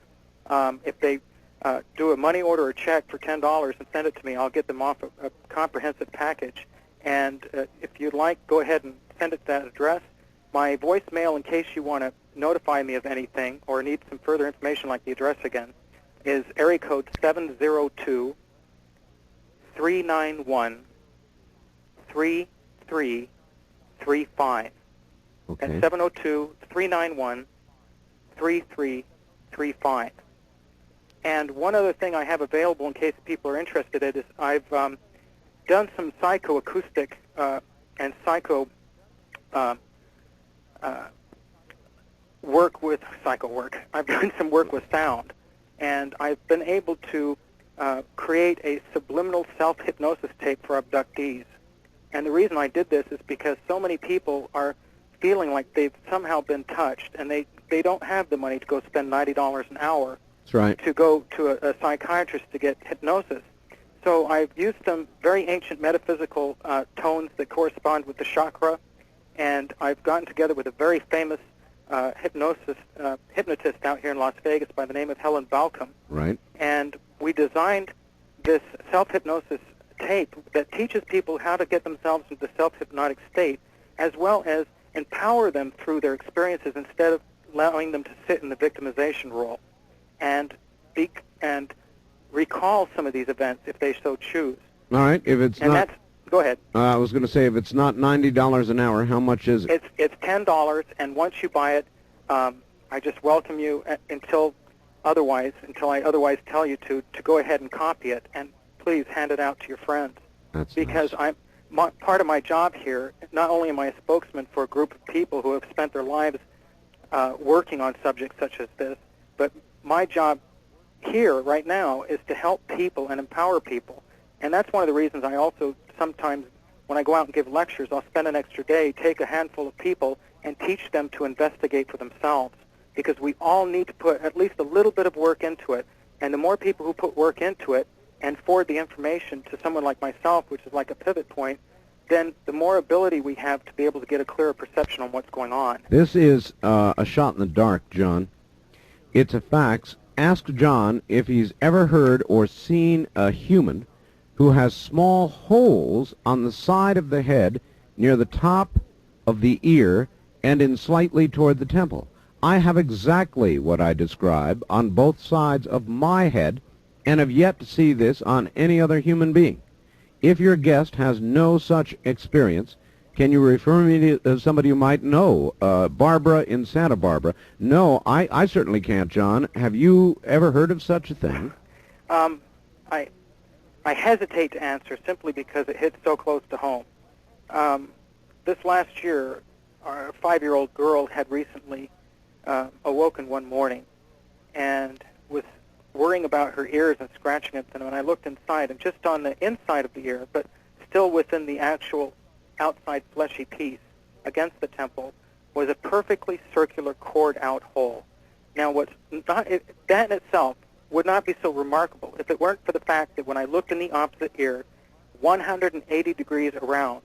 if they do a money order or check for $10 and send it to me, I'll get them off a comprehensive package. And if you'd like, go ahead and send it to that address. My voicemail, in case you want to notify me of anything or need some further information like the address again, is area code 702-391-3335. Okay. That's 702-391-3335. And one other thing I have available in case people are interested in is I've done some psychoacoustic and psycho work. I've done some work with sound, and I've been able to create a subliminal self-hypnosis tape for abductees. And the reason I did this is because so many people are feeling like they've somehow been touched, and they don't have the money to go spend $90 an hour That's right. to go to a psychiatrist to get hypnosis. So I've used some very ancient metaphysical tones that correspond with the chakra, and I've gotten together with a very famous hypnotist out here in Las Vegas by the name of Helen Balcom. Right. And we designed this self-hypnosis tape that teaches people how to get themselves into the self-hypnotic state, as well as empower them through their experiences instead of allowing them to sit in the victimization role, and recall some of these events if they so choose. All right. If it's And not, go ahead. I was going to say, if it's not $90 an hour, how much is it? It's $10, and once you buy it, I just welcome you until I otherwise tell you to go ahead and copy it, and please hand it out to your friends. That's Because nice. part of my job here, not only am I a spokesman for a group of people who have spent their lives working on subjects such as this, but my job here right now is to help people and empower people. And that's one of the reasons I also sometimes, when I go out and give lectures, I'll spend an extra day, take a handful of people, and teach them to investigate for themselves. Because we all need to put at least a little bit of work into it. And the more people who put work into it and forward the information to someone like myself, which is like a pivot point, then the more ability we have to be able to get a clearer perception on what's going on. This is a shot in the dark, John. It's a fax. Ask John if he's ever heard or seen a human who has small holes on the side of the head near the top of the ear and in slightly toward the temple. I have exactly what I describe on both sides of my head and have yet to see this on any other human being. If your guest has no such experience, can you refer me to somebody you might know? Barbara in Santa Barbara. No, I certainly can't, John. Have you ever heard of such a thing? I hesitate to answer simply because it hits so close to home. This last year, our 5-year-old girl had recently awoken one morning and was worrying about her ears and scratching at them. And I looked inside, and just on the inside of the ear, but still within the actual outside fleshy piece against the temple, was a perfectly circular cored-out hole. Now, that in itself would not be so remarkable if it weren't for the fact that when I looked in the opposite ear, 180 degrees around,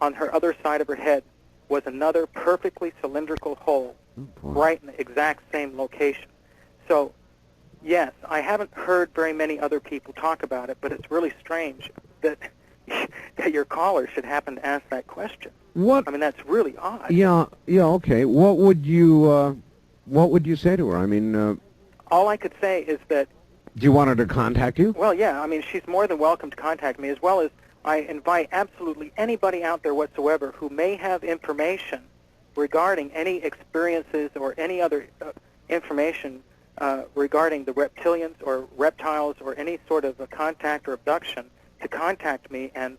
on her other side of her head, was another perfectly cylindrical hole, right in the exact same location. So, yes, I haven't heard very many other people talk about it, but it's really strange that that your caller should happen to ask that question. What? I mean, that's really odd. Yeah, okay. What would you say to her? I mean, all I could say is that... Do you want her to contact you? Well, yeah, I mean, she's more than welcome to contact me, as well as I invite absolutely anybody out there whatsoever who may have information regarding any experiences or any other information regarding the reptilians or reptiles or any sort of a contact or abduction to contact me and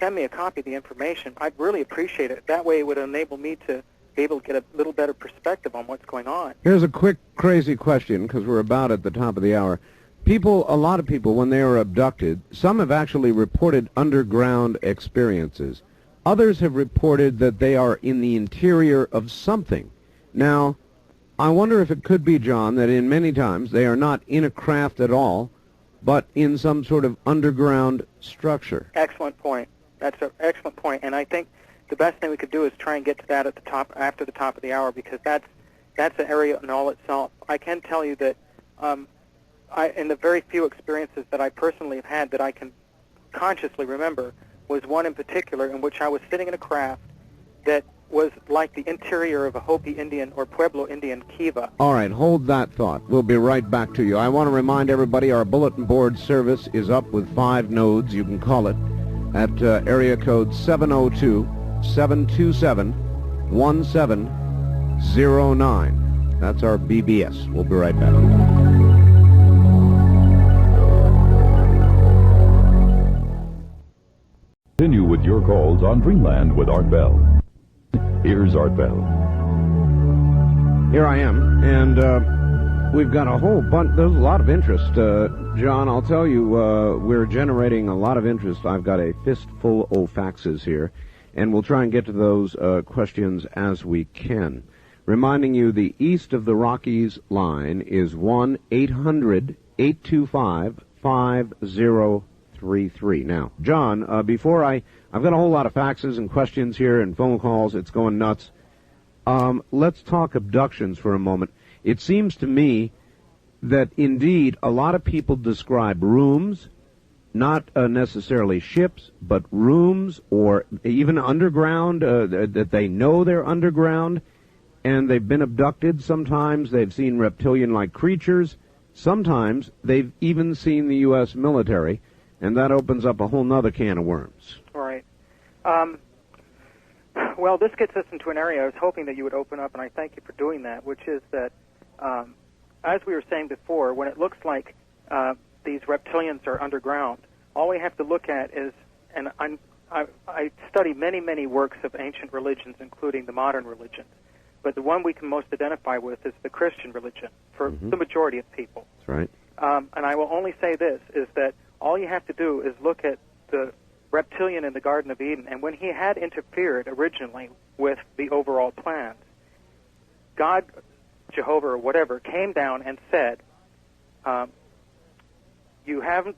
send me a copy of the information. I'd really appreciate it. That way it would enable me to be able to get a little better perspective on what's going on. Here's a quick, crazy question, because we're about at the top of the hour. A lot of people, when they are abducted, some have actually reported underground experiences. Others have reported that they are in the interior of something. Now, I wonder if it could be, John, that in many times they are not in a craft at all, but in some sort of underground structure. Excellent point. That's an excellent point, and I think the best thing we could do is try and get to that at the top, after the top of the hour, because that's an area in all itself. I can tell you that in the very few experiences that I personally have had that I can consciously remember was one in particular in which I was sitting in a craft that was like the interior of a Hopi Indian or Pueblo Indian kiva. All right, hold that thought. We'll be right back to you. I want to remind everybody our bulletin board service is up with 5 nodes. You can call it at area code 702-727-1709. That's our BBS. We'll be right back. your calls on Dreamland with Art Bell. Here's Art Bell. Here I am, and we've got a whole bunch. There's a lot of interest. John, I'll tell you, we're generating a lot of interest. I've got a fistful of faxes here, and we'll try and get to those questions as we can. Reminding you, the East of the Rockies line is 1-800-825-5033. Now, John, before I've got a whole lot of faxes and questions here and phone calls. It's going nuts. Let's talk abductions for a moment. It seems to me that indeed a lot of people describe rooms, not necessarily ships, but rooms or even underground, that they know they're underground, and they've been abducted. Sometimes they've seen reptilian-like creatures. Sometimes they've even seen the U.S. military, and that opens up a whole nother can of worms. Right. Well, this gets us into an area I was hoping that you would open up, and I thank you for doing that, which is that, as we were saying before, when it looks like these reptilians are underground, all we have to look at is, and I study many, many works of ancient religions, including the modern religions, but the one we can most identify with is the Christian religion for the majority of people. That's right. And I will only say this, is that all you have to do is look at the reptilian in the Garden of Eden, and when he had interfered originally with the overall plans, God, Jehovah, or whatever, came down and said, you haven't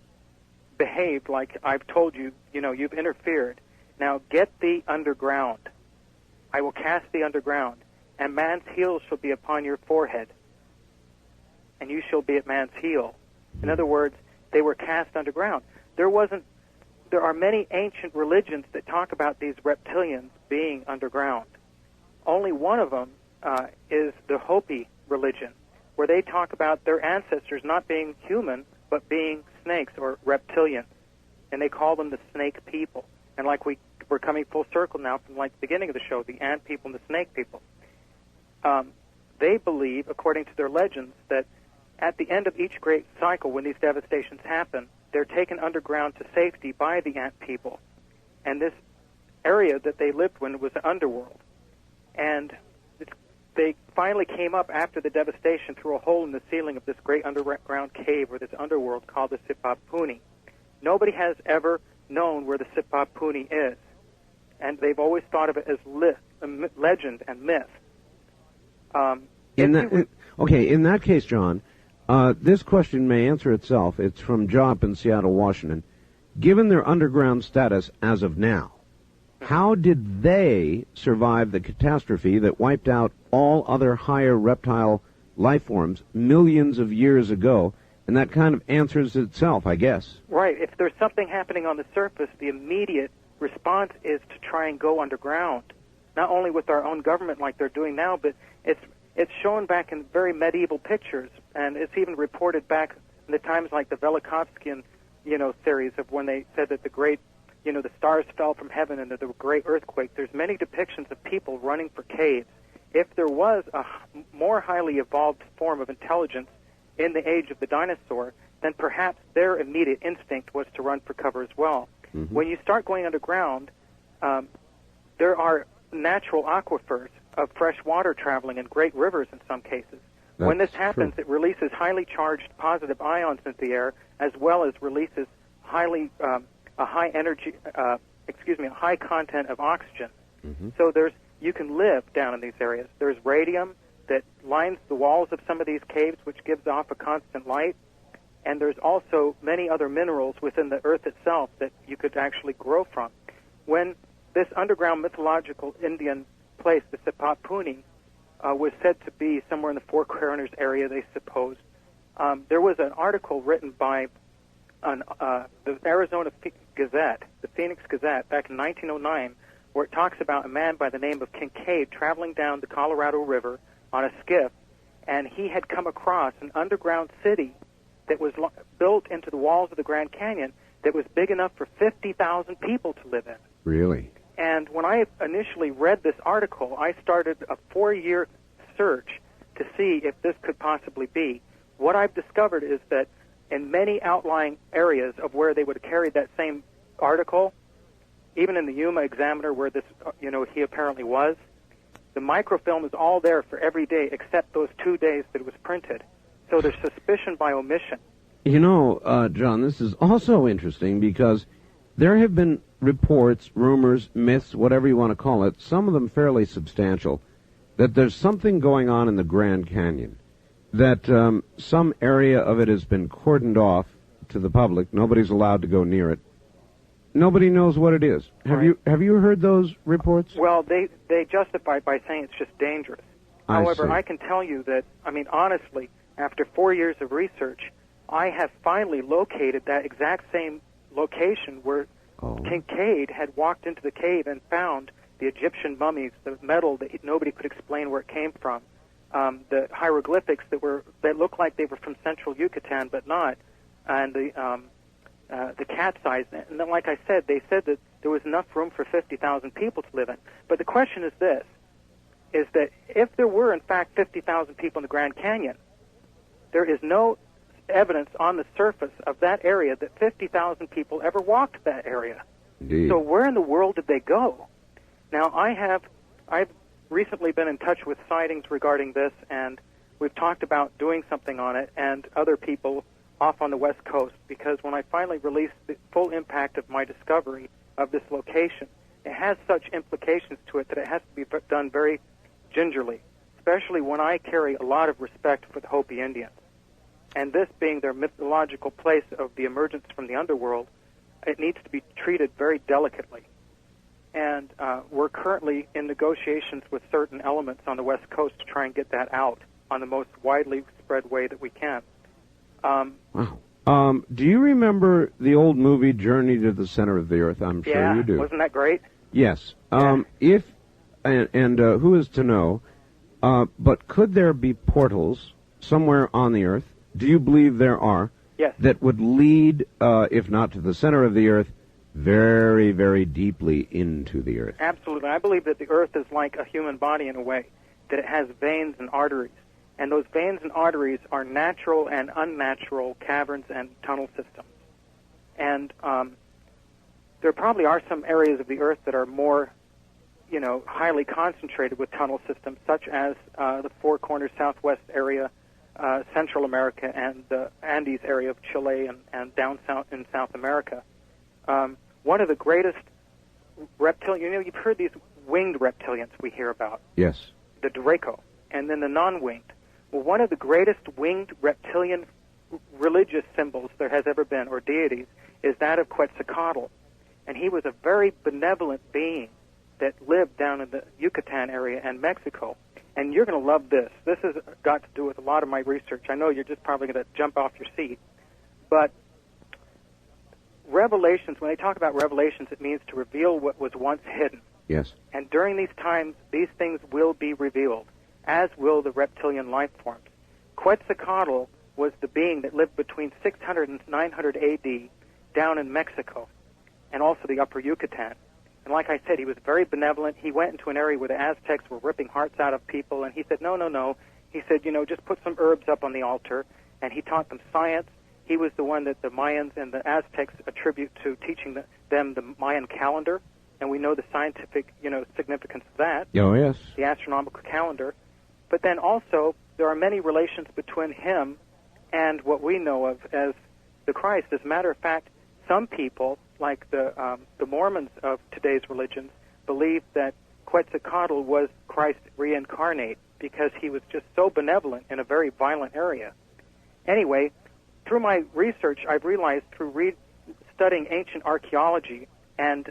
behaved like I've told you, you've interfered. Now get thee underground. I will cast thee underground, and man's heel shall be upon your forehead, and you shall be at man's heel. In other words, they were cast underground. There are many ancient religions that talk about these reptilians being underground. Only one of them is the Hopi religion, where they talk about their ancestors not being human, but being snakes or reptilians. And they call them the snake people. And like we're coming full circle now from like the beginning of the show, the ant people and the snake people. They believe, according to their legends, that at the end of each great cycle, when these devastations happen, they're taken underground to safety by the ant people. And this area that they lived in was the underworld. And they finally came up after the devastation through a hole in the ceiling of this great underground cave or this underworld called the Sipapuni. Nobody has ever known where the Sipapuni is. And they've always thought of it as legend and myth. In that case, John, this question may answer itself. It's from John in Seattle, Washington. Given their underground status as of now, how did they survive the catastrophe that wiped out all other higher reptile life forms millions of years ago? And that kind of answers itself, I guess. Right. If there's something happening on the surface, the immediate response is to try and go underground, not only with our own government like they're doing now, but it's shown back in very medieval pictures, and it's even reported back in the times like the Velikovskian, series of when they said that the great, the stars fell from heaven and the great earthquake. There's many depictions of people running for caves. If there was a more highly evolved form of intelligence in the age of the dinosaur, then perhaps their immediate instinct was to run for cover as well. Mm-hmm. When you start going underground, there are natural aquifers of fresh water traveling in great rivers in some cases. When this happens, it releases highly charged positive ions into the air, as well as releases a high content of oxygen. Mm-hmm. So you can live down in these areas. There's radium that lines the walls of some of these caves, which gives off a constant light. And there's also many other minerals within the earth itself that you could actually grow from. When this underground mythological Indian place, the Sipapuni, was said to be somewhere in the Four Corners area, they supposed, there was an article written by the Arizona Gazette, the Phoenix Gazette, back in 1909, where it talks about a man by the name of Kincaid traveling down the Colorado River on a skiff, and he had come across an underground city that was built into the walls of the Grand Canyon that was big enough for 50,000 people to live in. Really? And when I initially read this article, I started a 4-year search to see if this could possibly be. What I've discovered is that in many outlying areas of where they would have carried that same article, even in the Yuma Examiner where this, he apparently was, the microfilm is all there for every day except those 2 days that it was printed. So there's suspicion by omission. John, this is also interesting because there have been reports, rumors, myths, whatever you want to call it, some of them fairly substantial, that there's something going on in the Grand Canyon, that some area of it has been cordoned off to the public. Nobody's allowed to go near it. Nobody knows what it is. Have you heard those reports? Well, they justify it by saying it's just dangerous. However, I can tell you that, honestly, after 4 years of research, I have finally located that exact same location where Kincaid had walked into the cave and found the Egyptian mummies, the metal that nobody could explain where it came from, the hieroglyphics that looked like they were from central Yucatan but not, and the cat's eyes. And then, like I said, they said that there was enough room for 50,000 people to live in. But the question is this, is that if there were, in fact, 50,000 people in the Grand Canyon, there is no evidence on the surface of that area that 50,000 people ever walked that area. Indeed. So where in the world did they go? Now, I've recently been in touch with sightings regarding this, and we've talked about doing something on it, and other people off on the West Coast, because when I finally released the full impact of my discovery of this location, it has such implications to it that it has to be done very gingerly, especially when I carry a lot of respect for the Hopi Indians. And this being their mythological place of the emergence from the underworld, it needs to be treated very delicately. And we're currently in negotiations with certain elements on the West Coast to try and get that out on the most widely spread way that we can. Wow. Do you remember the old movie Journey to the Center of the Earth? I'm sure you do. Wasn't that great? Yes. Who is to know, but could there be portals somewhere on the Earth? Do you believe there are? Yes. That would lead, if not to the center of the Earth, very, very deeply into the Earth? Absolutely. I believe that the Earth is like a human body in a way, that it has veins and arteries. And those veins and arteries are natural and unnatural caverns and tunnel systems. And there probably are some areas of the Earth that are more, highly concentrated with tunnel systems, such as the Four Corners Southwest area, Central America, and the Andes area of Chile and down south in South America. One of the greatest reptilian, you've heard these winged reptilians we hear about. Yes. The Draco, and then the non-winged. Well, one of the greatest winged reptilian religious symbols there has ever been, or deities, is that of Quetzalcoatl. And he was a very benevolent being that lived down in the Yucatan area and Mexico. And you're going to love this. This has got to do with a lot of my research. I know you're just probably going to jump off your seat. But revelations, when they talk about revelations, it means to reveal what was once hidden. Yes. And during these times, these things will be revealed, as will the reptilian life forms. Quetzalcoatl was the being that lived between 600 and 900 A.D. down in Mexico, and also the upper Yucatan. And like I said, he was very benevolent. He went into an area where the Aztecs were ripping hearts out of people, and he said, no. He said, just put some herbs up on the altar, and he taught them science. He was the one that the Mayans and the Aztecs attribute to teaching them the Mayan calendar, and we know the scientific, significance of that. Oh, yes. The astronomical calendar. But then also, there are many relations between him and what we know of as the Christ. As a matter of fact, some people, like the Mormons of today's religions, believe that Quetzalcoatl was Christ reincarnate because he was just so benevolent in a very violent area. Anyway, through my research, I've realized through studying ancient archaeology and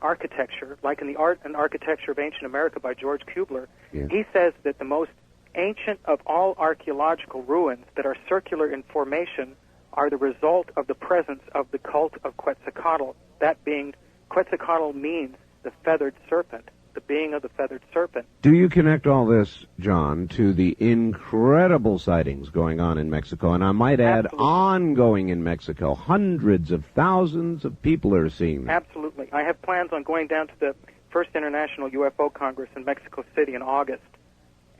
architecture, like in the Art and Architecture of Ancient America by George Kubler, he says that the most ancient of all archaeological ruins that are circular in formation are the result of the presence of the cult of Quetzalcoatl. That being, Quetzalcoatl means the feathered serpent, the being of the feathered serpent. Do you connect all this, John, to the incredible sightings going on in Mexico? And I might add, Absolutely. Ongoing in Mexico. Hundreds of thousands of people are seeing them. Absolutely. I have plans on going down to the First International UFO Congress in Mexico City in August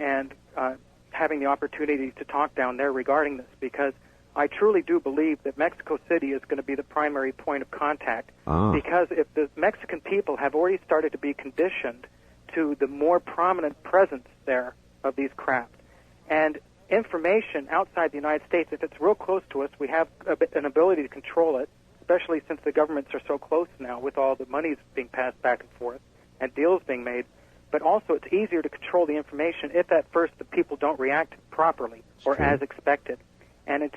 and having the opportunity to talk down there regarding this, because I truly do believe that Mexico City is going to be the primary point of contact, because if the Mexican people have already started to be conditioned to the more prominent presence there of these craft, and information outside the United States, if it's real close to us, we have an ability to control it, especially since the governments are so close now with all the monies being passed back and forth and deals being made. But also it's easier to control the information if at first the people don't react properly or as expected. And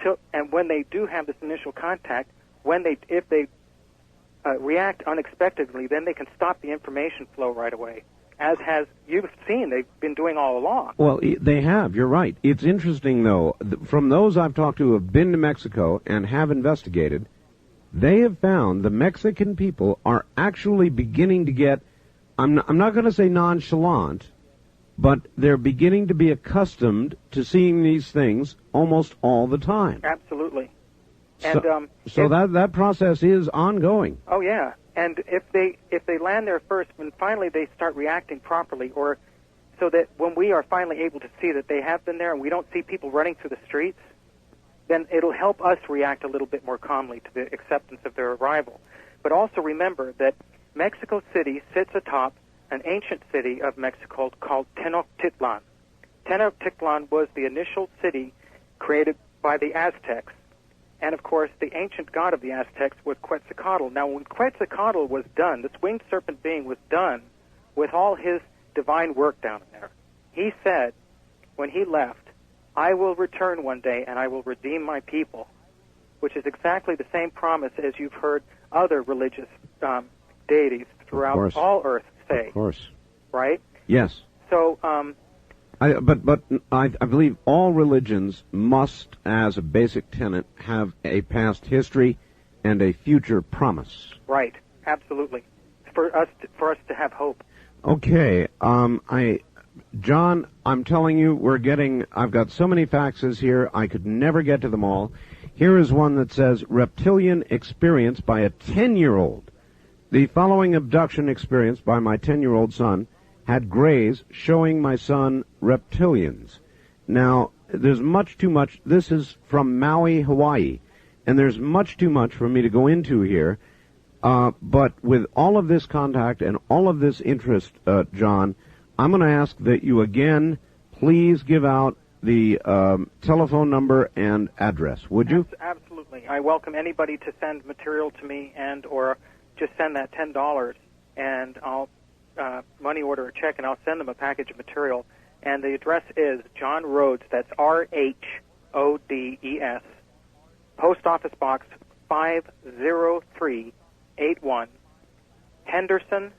when they do have this initial contact, if they react unexpectedly, then they can stop the information flow right away. You've seen, they've been doing all along. Well, they have. You're right. It's interesting, though. From those I've talked to who have been to Mexico and have investigated, they have found the Mexican people are actually beginning to get, I'm not going to say nonchalant, but they're beginning to be accustomed to seeing these things almost all the time. Absolutely. And so that process is ongoing. Oh, yeah. And if they land there first, when finally they start reacting properly, or so that when we are finally able to see that they have been there and we don't see people running through the streets, then it'll help us react a little bit more calmly to the acceptance of their arrival. But also remember that Mexico City sits atop an ancient city of Mexico called Tenochtitlan. Tenochtitlan was the initial city created by the Aztecs. And, of course, the ancient god of the Aztecs was Quetzalcoatl. Now, when Quetzalcoatl was done, this winged serpent being was done with all his divine work down in there. He said, when he left, I will return one day and I will redeem my people, which is exactly the same promise as you've heard other religious deities throughout all Earth say. Of course. Right? Yes. So, But I believe all religions must, as a basic tenet, have a past history and a future promise. Right, absolutely. For us to have hope. Okay, John, I'm telling you, I've got so many faxes here, I could never get to them all. Here is one that says, Reptilian experience by a 10-year-old. The following abduction experience by my 10-year-old son had grays showing my son reptilians. Now, there's much too much. This is from Maui, Hawaii, and there's much too much for me to go into here. But with all of this contact and all of this interest, John, I'm going to ask that you again please give out the telephone number and address, would you? Absolutely. I welcome anybody to send material to me and or just send that $10, and I'll money order a check, and I'll send them a package of material. And the address is John Rhodes, that's Rhodes, Post Office Box 50381, Henderson,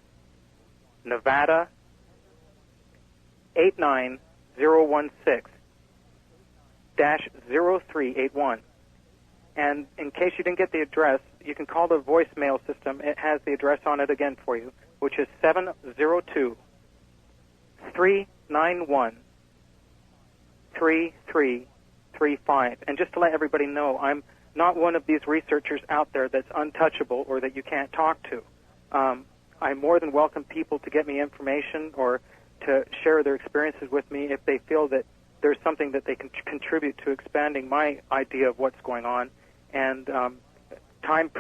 Nevada 89016-0381. And in case you didn't get the address, you can call the voicemail system. It has the address on it again for you, which is 702-391-3335. And just to let everybody know, I'm not one of these researchers out there that's untouchable or that you can't talk to. I more than welcome people to get me information or to share their experiences with me if they feel that there's something that they can contribute to expanding my idea of what's going on. And time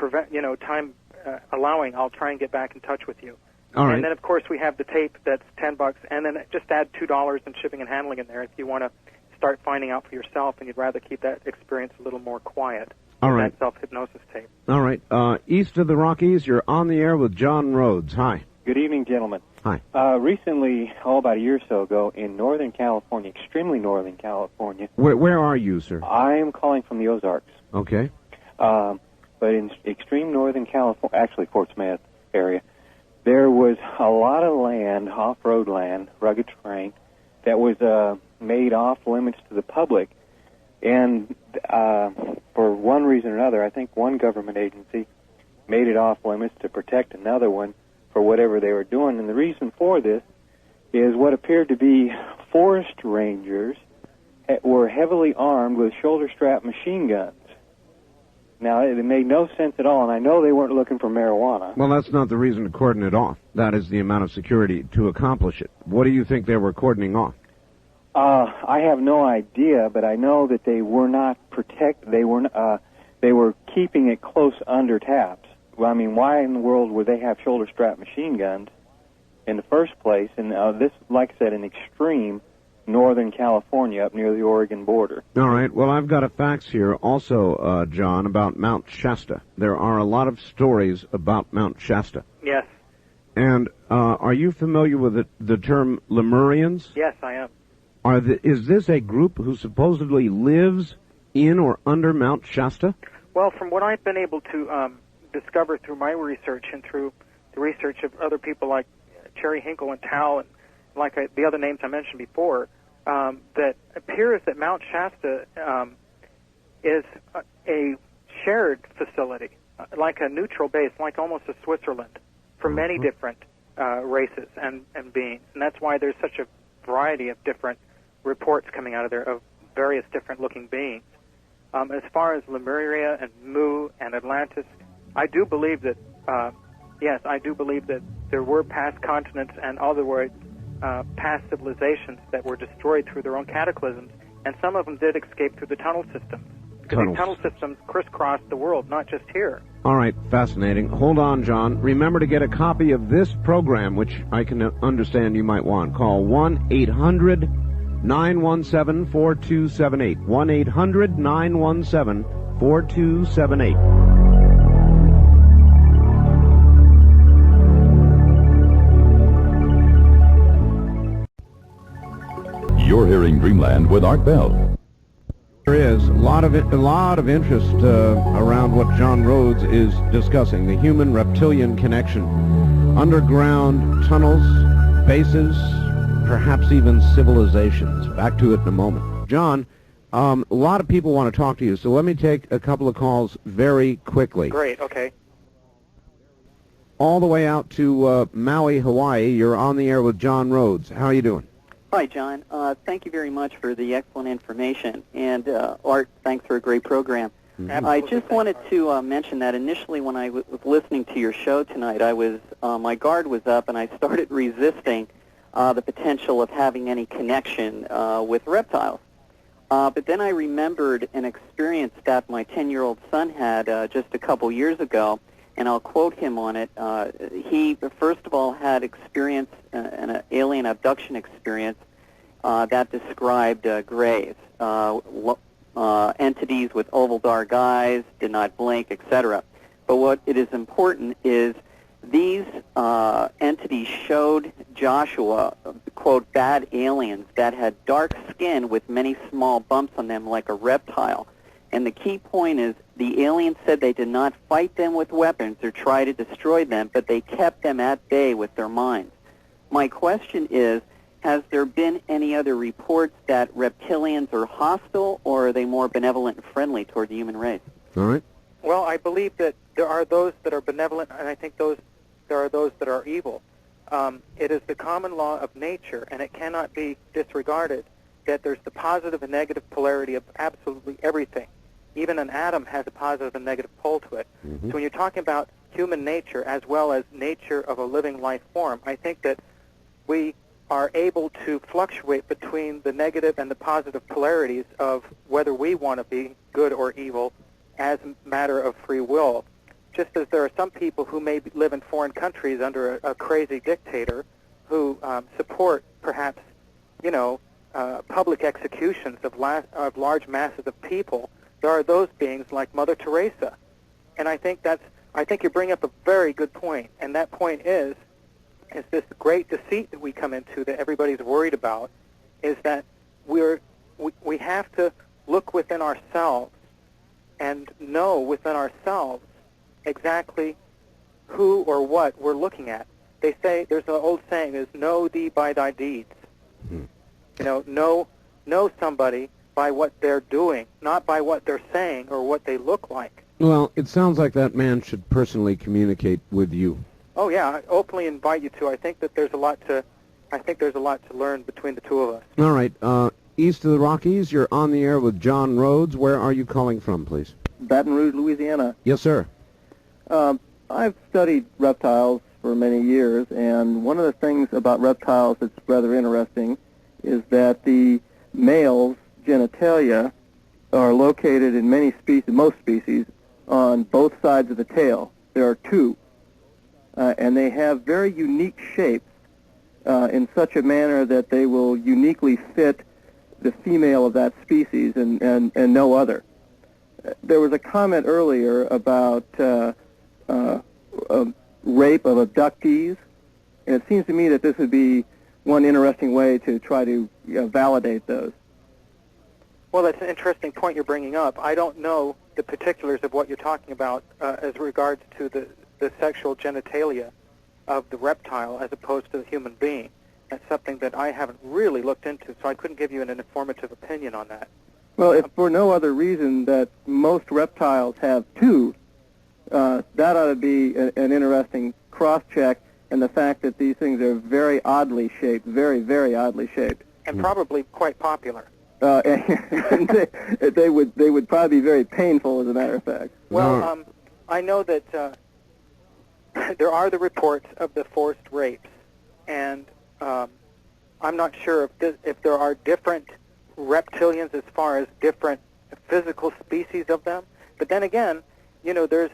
allowing, I'll try and get back in touch with you. All right. And then, of course, we have the tape that's $10, and then just add $2 in shipping and handling in there if you want to start finding out for yourself and you'd rather keep that experience a little more quiet. All right. That self-hypnosis tape. All right. East of the Rockies, you're on the air with John Rhodes. Hi. Good evening, gentlemen. Hi. Recently, about a year or so ago, in Northern California, extremely Northern California. Where are you, sir? I am calling from the Ozarks. Okay. But in extreme Northern California, actually Fort Smith area, there was a lot of land, off-road land, rugged terrain, that was made off limits to the public. And for one reason or another, I think one government agency made it off limits to protect another one for whatever they were doing. And the reason for this is what appeared to be forest rangers were heavily armed with shoulder-strap machine guns. Now, it made no sense at all, and I know they weren't looking for marijuana. Well, that's not the reason to cordon it off. That is the amount of security to accomplish it. What do you think they were cordoning off? I have no idea, but I know that they were not they were keeping it close under taps. Well, I mean, why in the world would they have shoulder strap machine guns in the first place? And this, like I said, in extreme northern California, up near the Oregon border. All right. Well, I've got a fax here also, John, about Mount Shasta. There are a lot of stories about Mount Shasta. Yes. And are you familiar with the term Lemurians? Yes, I am. Is this a group who supposedly lives in or under Mount Shasta? Well, from what I've been able to discover through my research and through the research of other people like Cherry Hinkle and Tal and the other names I mentioned before, that appears that Mount Shasta is a shared facility, like a neutral base, like almost a Switzerland, for many different races and beings. And that's why there's such a variety of different reports coming out of there of various different looking beings. As far as Lemuria and Mu and Atlantis, I do believe that, yes, I do believe that there were past continents and other words, past civilizations that were destroyed through their own cataclysms, and some of them did escape through the tunnel systems. Because these tunnel systems crisscross the world, not just here. All right, fascinating. Hold on, John. Remember to get a copy of this program, which I can understand you might want. Call 1-800-917-4278. 1-800-917-4278. You're hearing Dreamland with Art Bell. There is a lot of interest around what John Rhodes is discussing, the human-reptilian connection. Underground tunnels, bases, perhaps even civilizations. Back to it in a moment. John, a lot of people want to talk to you, so let me take a couple of calls very quickly. Great, okay. All the way out to Maui, Hawaii, you're on the air with John Rhodes. How are you doing? Hi, John. Thank you very much for the excellent information. And, Art, thanks for a great program. I just wanted to mention that initially when I was listening to your show tonight, my guard was up and I started resisting the potential of having any connection with reptiles. But then I remembered an experience that my 10-year-old son had just a couple years ago, and I'll quote him on it. He, first of all, had experience, an alien abduction experience that described grays, entities with oval dark eyes, did not blink, etc. But what it is important is these entities showed Joshua, quote, bad aliens that had dark skin with many small bumps on them like a reptile. And the key point is the aliens said they did not fight them with weapons or try to destroy them, but they kept them at bay with their minds. My question is, has there been any other reports that reptilians are hostile, or are they more benevolent and friendly toward the human race? All right. Well, I believe that there are those that are benevolent, and I think there are those that are evil. It is the common law of nature, and it cannot be disregarded, that there's the positive and negative polarity of absolutely everything. Even an atom has a positive and negative pole to it. So when you're talking about human nature as well as nature of a living life form, I think that we are able to fluctuate between the negative and the positive polarities of whether we want to be good or evil as a matter of free will. Just as there are some people who may live in foreign countries under a crazy dictator who support perhaps, public executions of large masses of people, there are those beings like Mother Teresa. And I think you bring up a very good point, and that point is this great deceit that we come into that everybody's worried about, is that we have to look within ourselves and know within ourselves exactly who or what we're looking at. They say, there's an old saying, is know thee by thy deeds. Know somebody by what they're doing, not by what they're saying or what they look like. Well, it sounds like that man should personally communicate with you. Oh yeah, I openly invite you to. I think that there's a lot to learn between the two of us. All right, east of the Rockies, you're on the air with John Rhodes. Where are you calling from, please? Baton Rouge, Louisiana. Yes, sir. I've studied reptiles for many years, and one of the things about reptiles that's rather interesting is that the male's genitalia are located in many species, most species, on both sides of the tail. There are two, and they have very unique shapes in such a manner that they will uniquely fit the female of that species and no other. There was a comment earlier about rape of abductees, and it seems to me that this would be one interesting way to try to validate those. Well, that's an interesting point you're bringing up. I don't know the particulars of what you're talking about as regards to the sexual genitalia of the reptile as opposed to the human being. That's something that I haven't really looked into, so I couldn't give you an informative opinion on that. Well, if for no other reason that most reptiles have two, that ought to be an interesting cross-check, and the fact that these things are very oddly shaped, very, very oddly shaped. And probably quite popular. And they would probably be very painful, as a matter of fact. Well, I know that there are the reports of the forced rapes, and I'm not sure if there are different reptilians as far as different physical species of them. But then again, there's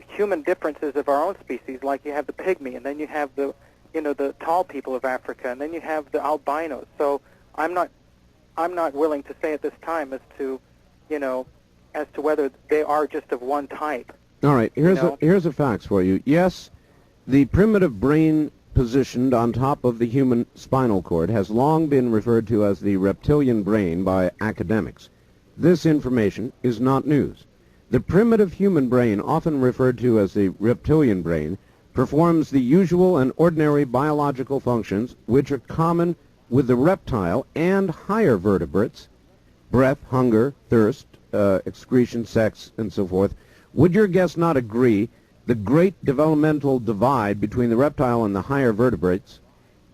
human differences of our own species, like you have the pygmy, and then you have the tall people of Africa, and then you have the albinos. So I'm not willing to say at this time as to whether they are just of one type. All right, here's a facts for you. Yes, the primitive brain positioned on top of the human spinal cord has long been referred to as the reptilian brain by academics. This information is not news. The primitive human brain, often referred to as the reptilian brain, performs the usual and ordinary biological functions which are common with the reptile and higher vertebrates: breath, hunger, thirst, excretion, sex, and so forth. Would your guest not agree the great developmental divide between the reptile and the higher vertebrates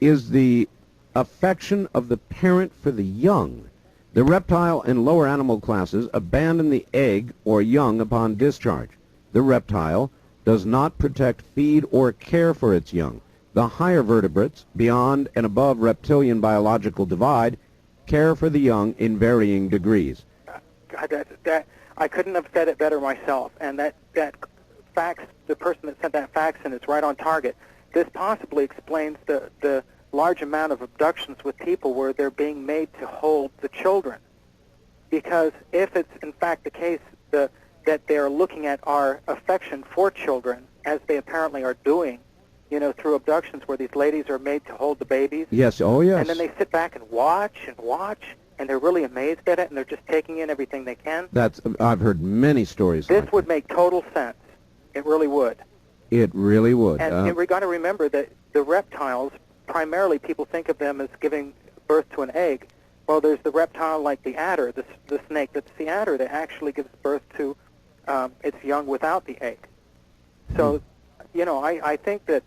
is the affection of the parent for the young? The reptile and lower animal classes abandon the egg or young upon discharge. The reptile does not protect, feed, or care for its young. The higher vertebrates, beyond and above reptilian biological divide, care for the young in varying degrees. God, I couldn't have said it better myself. And that fax, the person that sent that fax in is right on target. This possibly explains the large amount of abductions with people where they're being made to hold the children. Because if it's in fact the case that they're looking at our affection for children, as they apparently are doing, through abductions where these ladies are made to hold the babies. Yes, oh yes. And then they sit back and watch, and they're really amazed at it, and they're just taking in everything they can. I've heard many stories This like would make total sense. It really would. It really would. And we got to remember that the reptiles, primarily people think of them as giving birth to an egg. Well, there's the reptile like the adder, the snake that's the adder, that actually gives birth to its young without the egg. So, I think that,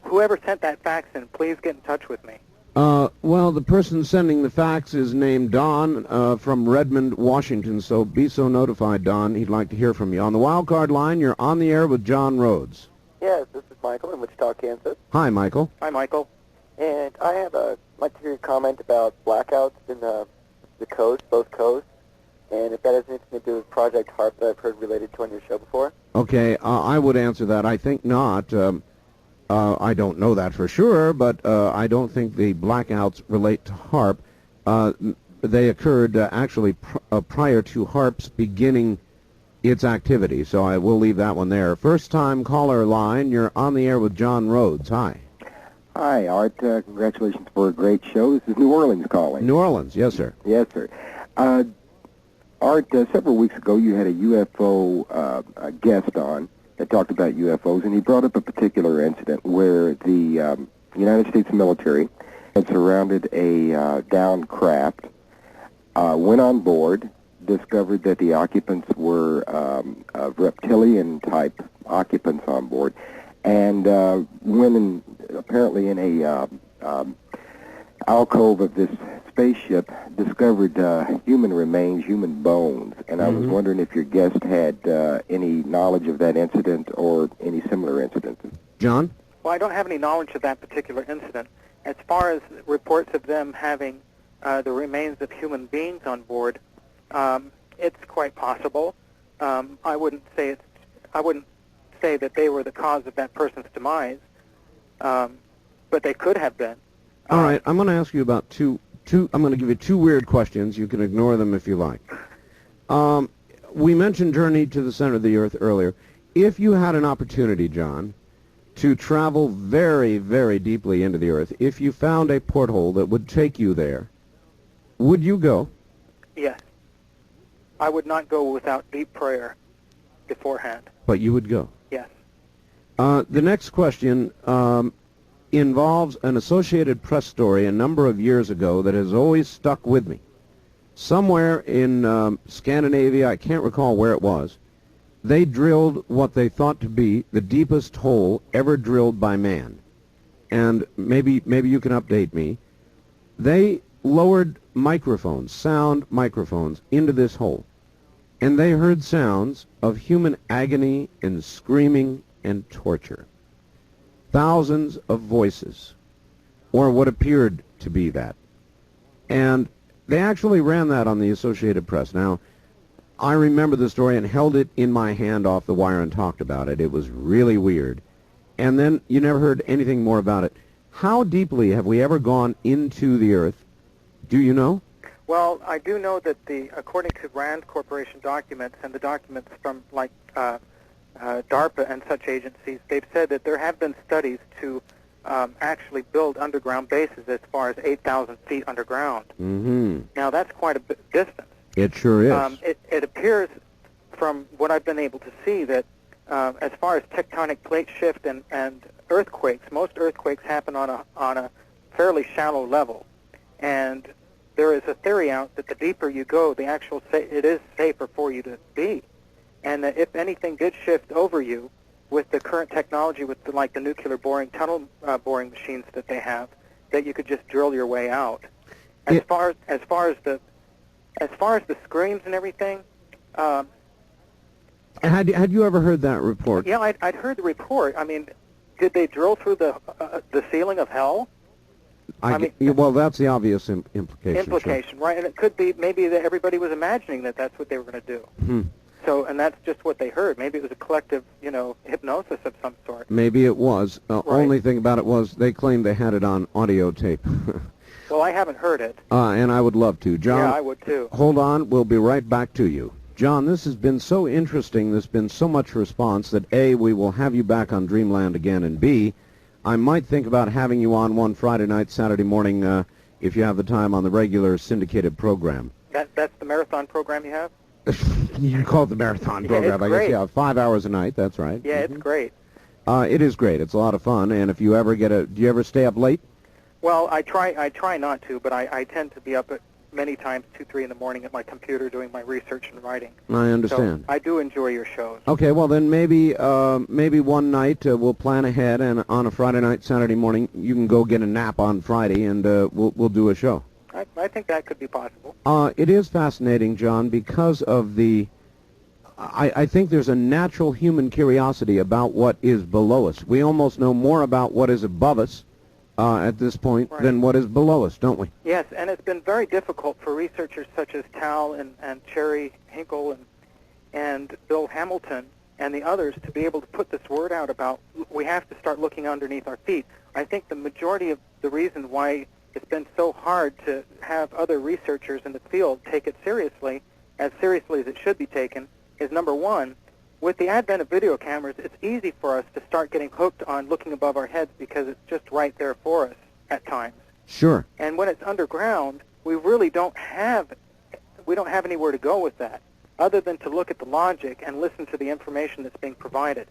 whoever sent that fax in, please get in touch with me. Well, the person sending the fax is named Don from Redmond, Washington, so be so notified, Don. He'd like to hear from you. On the wild card line, you're on the air with John Rhodes. Yes, this is Michael in Wichita, Kansas. Hi, Michael. Hi, Michael. And I have like to hear your comment about blackouts in the coast, both coasts, and if that has anything to do with Project HARP that I've heard related to on your show before. Okay, I would answer that. I think not. I don't know that for sure, but I don't think the blackouts relate to HARP. They occurred actually prior to HARP's beginning its activity, so I will leave that one there. First-time caller line, you're on the air with John Rhodes. Hi. Hi, Art. Congratulations for a great show. This is New Orleans calling. New Orleans, yes, sir. Yes, sir. Art, several weeks ago you had a UFO guest on that talked about UFOs, and he brought up a particular incident where the United States military had surrounded a downed craft, went on board, discovered that the occupants were reptilian-type occupants on board, and went in, apparently in a alcove of this spaceship, discovered human remains, human bones, and I was wondering if your guest had any knowledge of that incident or any similar incident. John? Well, I don't have any knowledge of that particular incident. As far as reports of them having the remains of human beings on board, It's quite possible. I wouldn't say that they were the cause of that person's demise, but they could have been. All right, I'm going to ask you about two. I'm going to give you two weird questions. You can ignore them if you like. We mentioned Journey to the Center of the Earth earlier. If you had an opportunity, John, to travel very, very deeply into the Earth, if you found a porthole that would take you there, would you go? Yes. I would not go without deep prayer beforehand. But you would go? Yes. The next question involves an Associated Press story a number of years ago that has always stuck with me. Somewhere in Scandinavia, I can't recall where it was, they drilled what they thought to be the deepest hole ever drilled by man. And maybe you can update me. They lowered microphones, sound microphones, into this hole. And they heard sounds of human agony and screaming and torture. Thousands of voices, or what appeared to be that. And they actually ran that on the Associated Press. Now, I remember the story and held it in my hand off the wire and talked about it. It was really weird. And then you never heard anything more about it. How deeply have we ever gone into the Earth? Do you know? Well, I do know that according to RAND Corporation documents and the documents from DARPA and such agencies, they've said that there have been studies to actually build underground bases as far as 8,000 feet underground. Mm-hmm. Now, that's quite a distance. It sure is. It appears from what I've been able to see that as far as tectonic plate shift and earthquakes, most earthquakes happen on a fairly shallow level. And there is a theory out that the deeper you go, it is safer for you to be. And that if anything did shift over you with the current technology, with the nuclear boring, tunnel boring machines that they have, that you could just drill your way out. As far as the screams and everything. Had you ever heard that report? Yeah, I'd heard the report. I mean, did they drill through the ceiling of hell? Well, that's the obvious implication. Implication, sure. Right? And it could be maybe that everybody was imagining that that's what they were going to do. Hmm. So, and that's just what they heard. Maybe it was a collective, hypnosis of some sort. Maybe it was. Right. Only thing about it was they claimed they had it on audio tape. Well, I haven't heard it. And I would love to. John, yeah, I would too. Hold on. We'll be right back to you. John, this has been so interesting. There's been so much response that A, we will have you back on Dreamland again, and B, I might think about having you on one Friday night, Saturday morning, if you have the time on the regular syndicated program. That's the marathon program you have? You can call it the marathon program, I guess. Yeah, 5 hours a night, that's right. Yeah, it's great. It is great. It's a lot of fun, and if you ever do you ever stay up late? Well, I try not to, but I tend to be up at many times 2, 3 in the morning at my computer doing my research and writing. I understand. So I do enjoy your shows. Okay, well then maybe one night we'll plan ahead, and on a Friday night, Saturday morning, you can go get a nap on Friday, and we'll do a show. I think that could be possible. It is fascinating, John, because of I think there's a natural human curiosity about what is below us. We almost know more about what is above us at this point than what is below us, don't we? Yes, and it's been very difficult for researchers such as Tal and Cherry Hinkle and Bill Hamilton and the others to be able to put this word out about we have to start looking underneath our feet. I think the majority of the reason why it's been so hard to have other researchers in the field take it seriously as it should be taken, is number one, with the advent of video cameras, it's easy for us to start getting hooked on looking above our heads because it's just right there for us at times. Sure. And when it's underground, we really don't have anywhere to go with that other than to look at the logic and listen to the information that's being provided.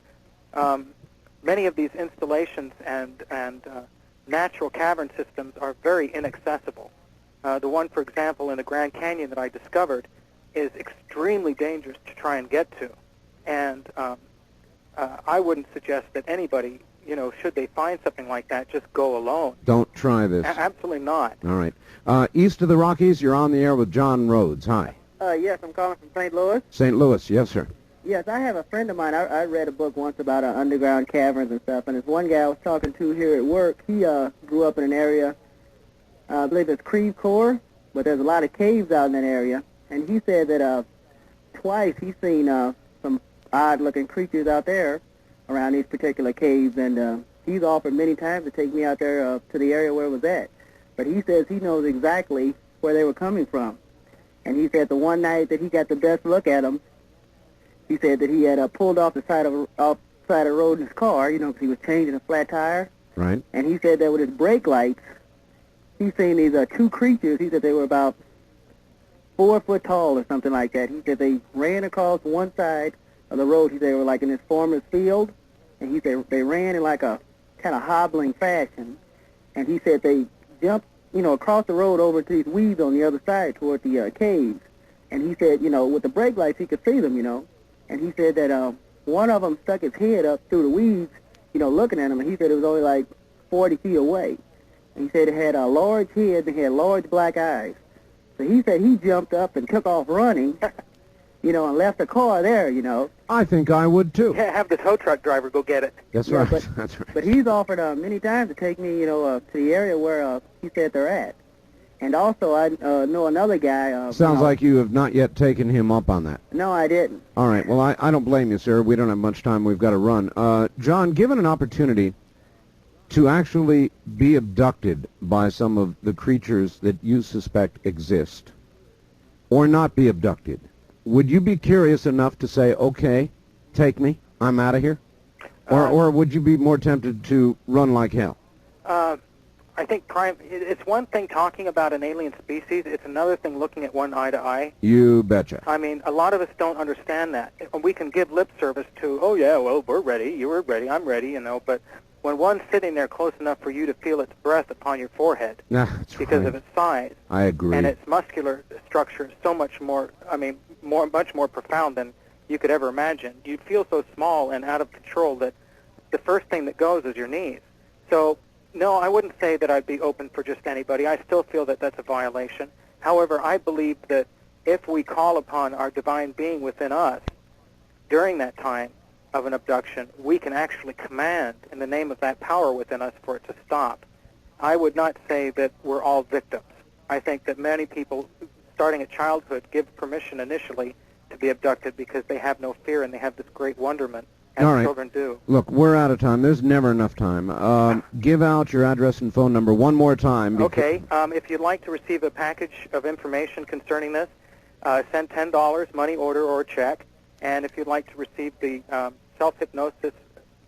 Many of these installations and natural cavern systems are very inaccessible. The one, for example, in the Grand Canyon that I discovered is extremely dangerous to try and get to. And I wouldn't suggest that anybody, should they find something like that, just go alone. Don't try this. Absolutely not. All right. East of the Rockies, you're on the air with John Rhodes. Hi. Yes, I'm calling from St. Louis. St. Louis, yes, sir. Yes, I have a friend of mine. I read a book once about underground caverns and stuff, and this one guy I was talking to here at work, he grew up in an area, I believe it's Creve Coeur, but there's a lot of caves out in that area, and he said that twice he's seen some odd-looking creatures out there around these particular caves, and he's offered many times to take me out there to the area where it was at. But he says he knows exactly where they were coming from. And he said the one night that he got the best look at them, he said that he had pulled off the side of Rhodes' car, because he was changing a flat tire. Right. And he said that with his brake lights, he's seen these two creatures. He said they were about 4 foot tall or something like that. He said they ran across one side of the road. He said they were like in this farmer's field, and he said they ran in like a kind of hobbling fashion. And he said they jumped, across the road over to these weeds on the other side toward the caves. And he said, with the brake lights, he could see them, And he said that one of them stuck his head up through the weeds, looking at him. And he said it was only like 40 feet away. And he said it had a large head and had large black eyes. So he said he jumped up and took off running, and left the car there, I think I would too. Yeah, have the tow truck driver go get it. That's Yeah, right. but- That's right. But he's offered many times to take me, to the area where he said they're at. And also, I know another guy. Sounds like you have not yet taken him up on that. No, I didn't. All right. Well, I don't blame you, sir. We don't have much time. We've got to run. John, given an opportunity to actually be abducted by some of the creatures that you suspect exist, or not be abducted, would you be curious enough to say, okay, take me, I'm out of here? Or would you be more tempted to run like hell? I think it's one thing talking about an alien species. It's another thing looking at one eye to eye. You betcha. I mean, a lot of us don't understand that. We can give lip service to, oh, yeah, well, we're ready, you were ready, I'm ready, but when one's sitting there close enough for you to feel its breath upon your forehead That's because right. of its size I agree. and its muscular structure is so much more, much more profound than you could ever imagine. You feel so small and out of control that the first thing that goes is your knees. So, no, I wouldn't say that I'd be open for just anybody. I still feel that that's a violation. However, I believe that if we call upon our divine being within us during that time of an abduction, we can actually command in the name of that power within us for it to stop. I would not say that we're all victims. I think that many people, starting at childhood, give permission initially to be abducted because they have no fear and they have this great wonderment, as All right. children do. Look, we're out of time. There's never enough time. Give out your address and phone number one more time. Okay. If you'd like to receive a package of information concerning this, send $10, money order or a check. And if you'd like to receive the self-hypnosis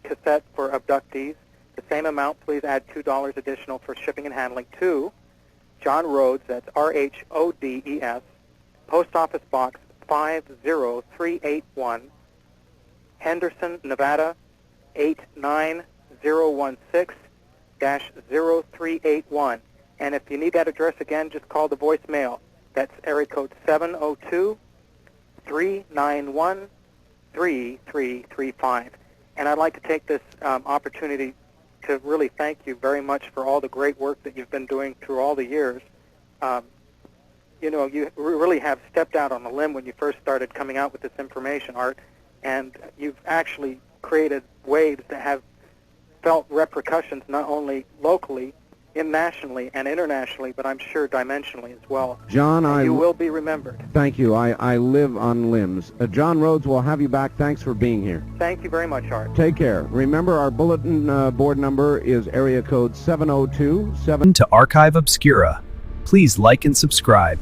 cassette for abductees, the same amount, please add $2 additional for shipping and handling to John Rhodes, that's R-H-O-D-E-S, Post Office Box 50381, Henderson, Nevada, 89016-0381. And if you need that address again, just call the voicemail. That's area code 702-391-3335. And I'd like to take this opportunity to really thank you very much for all the great work that you've been doing through all the years. You really have stepped out on a limb when you first started coming out with this information, Art. And you've actually created waves that have felt repercussions not only locally, nationally, and internationally, but I'm sure dimensionally as well. John, you will be remembered. Thank you. I live on limbs. John Rhodes, we'll have you back. Thanks for being here. Thank you very much, Art. Take care. Remember, our bulletin board number is area code 702-7... To Archive Obscura, please like and subscribe.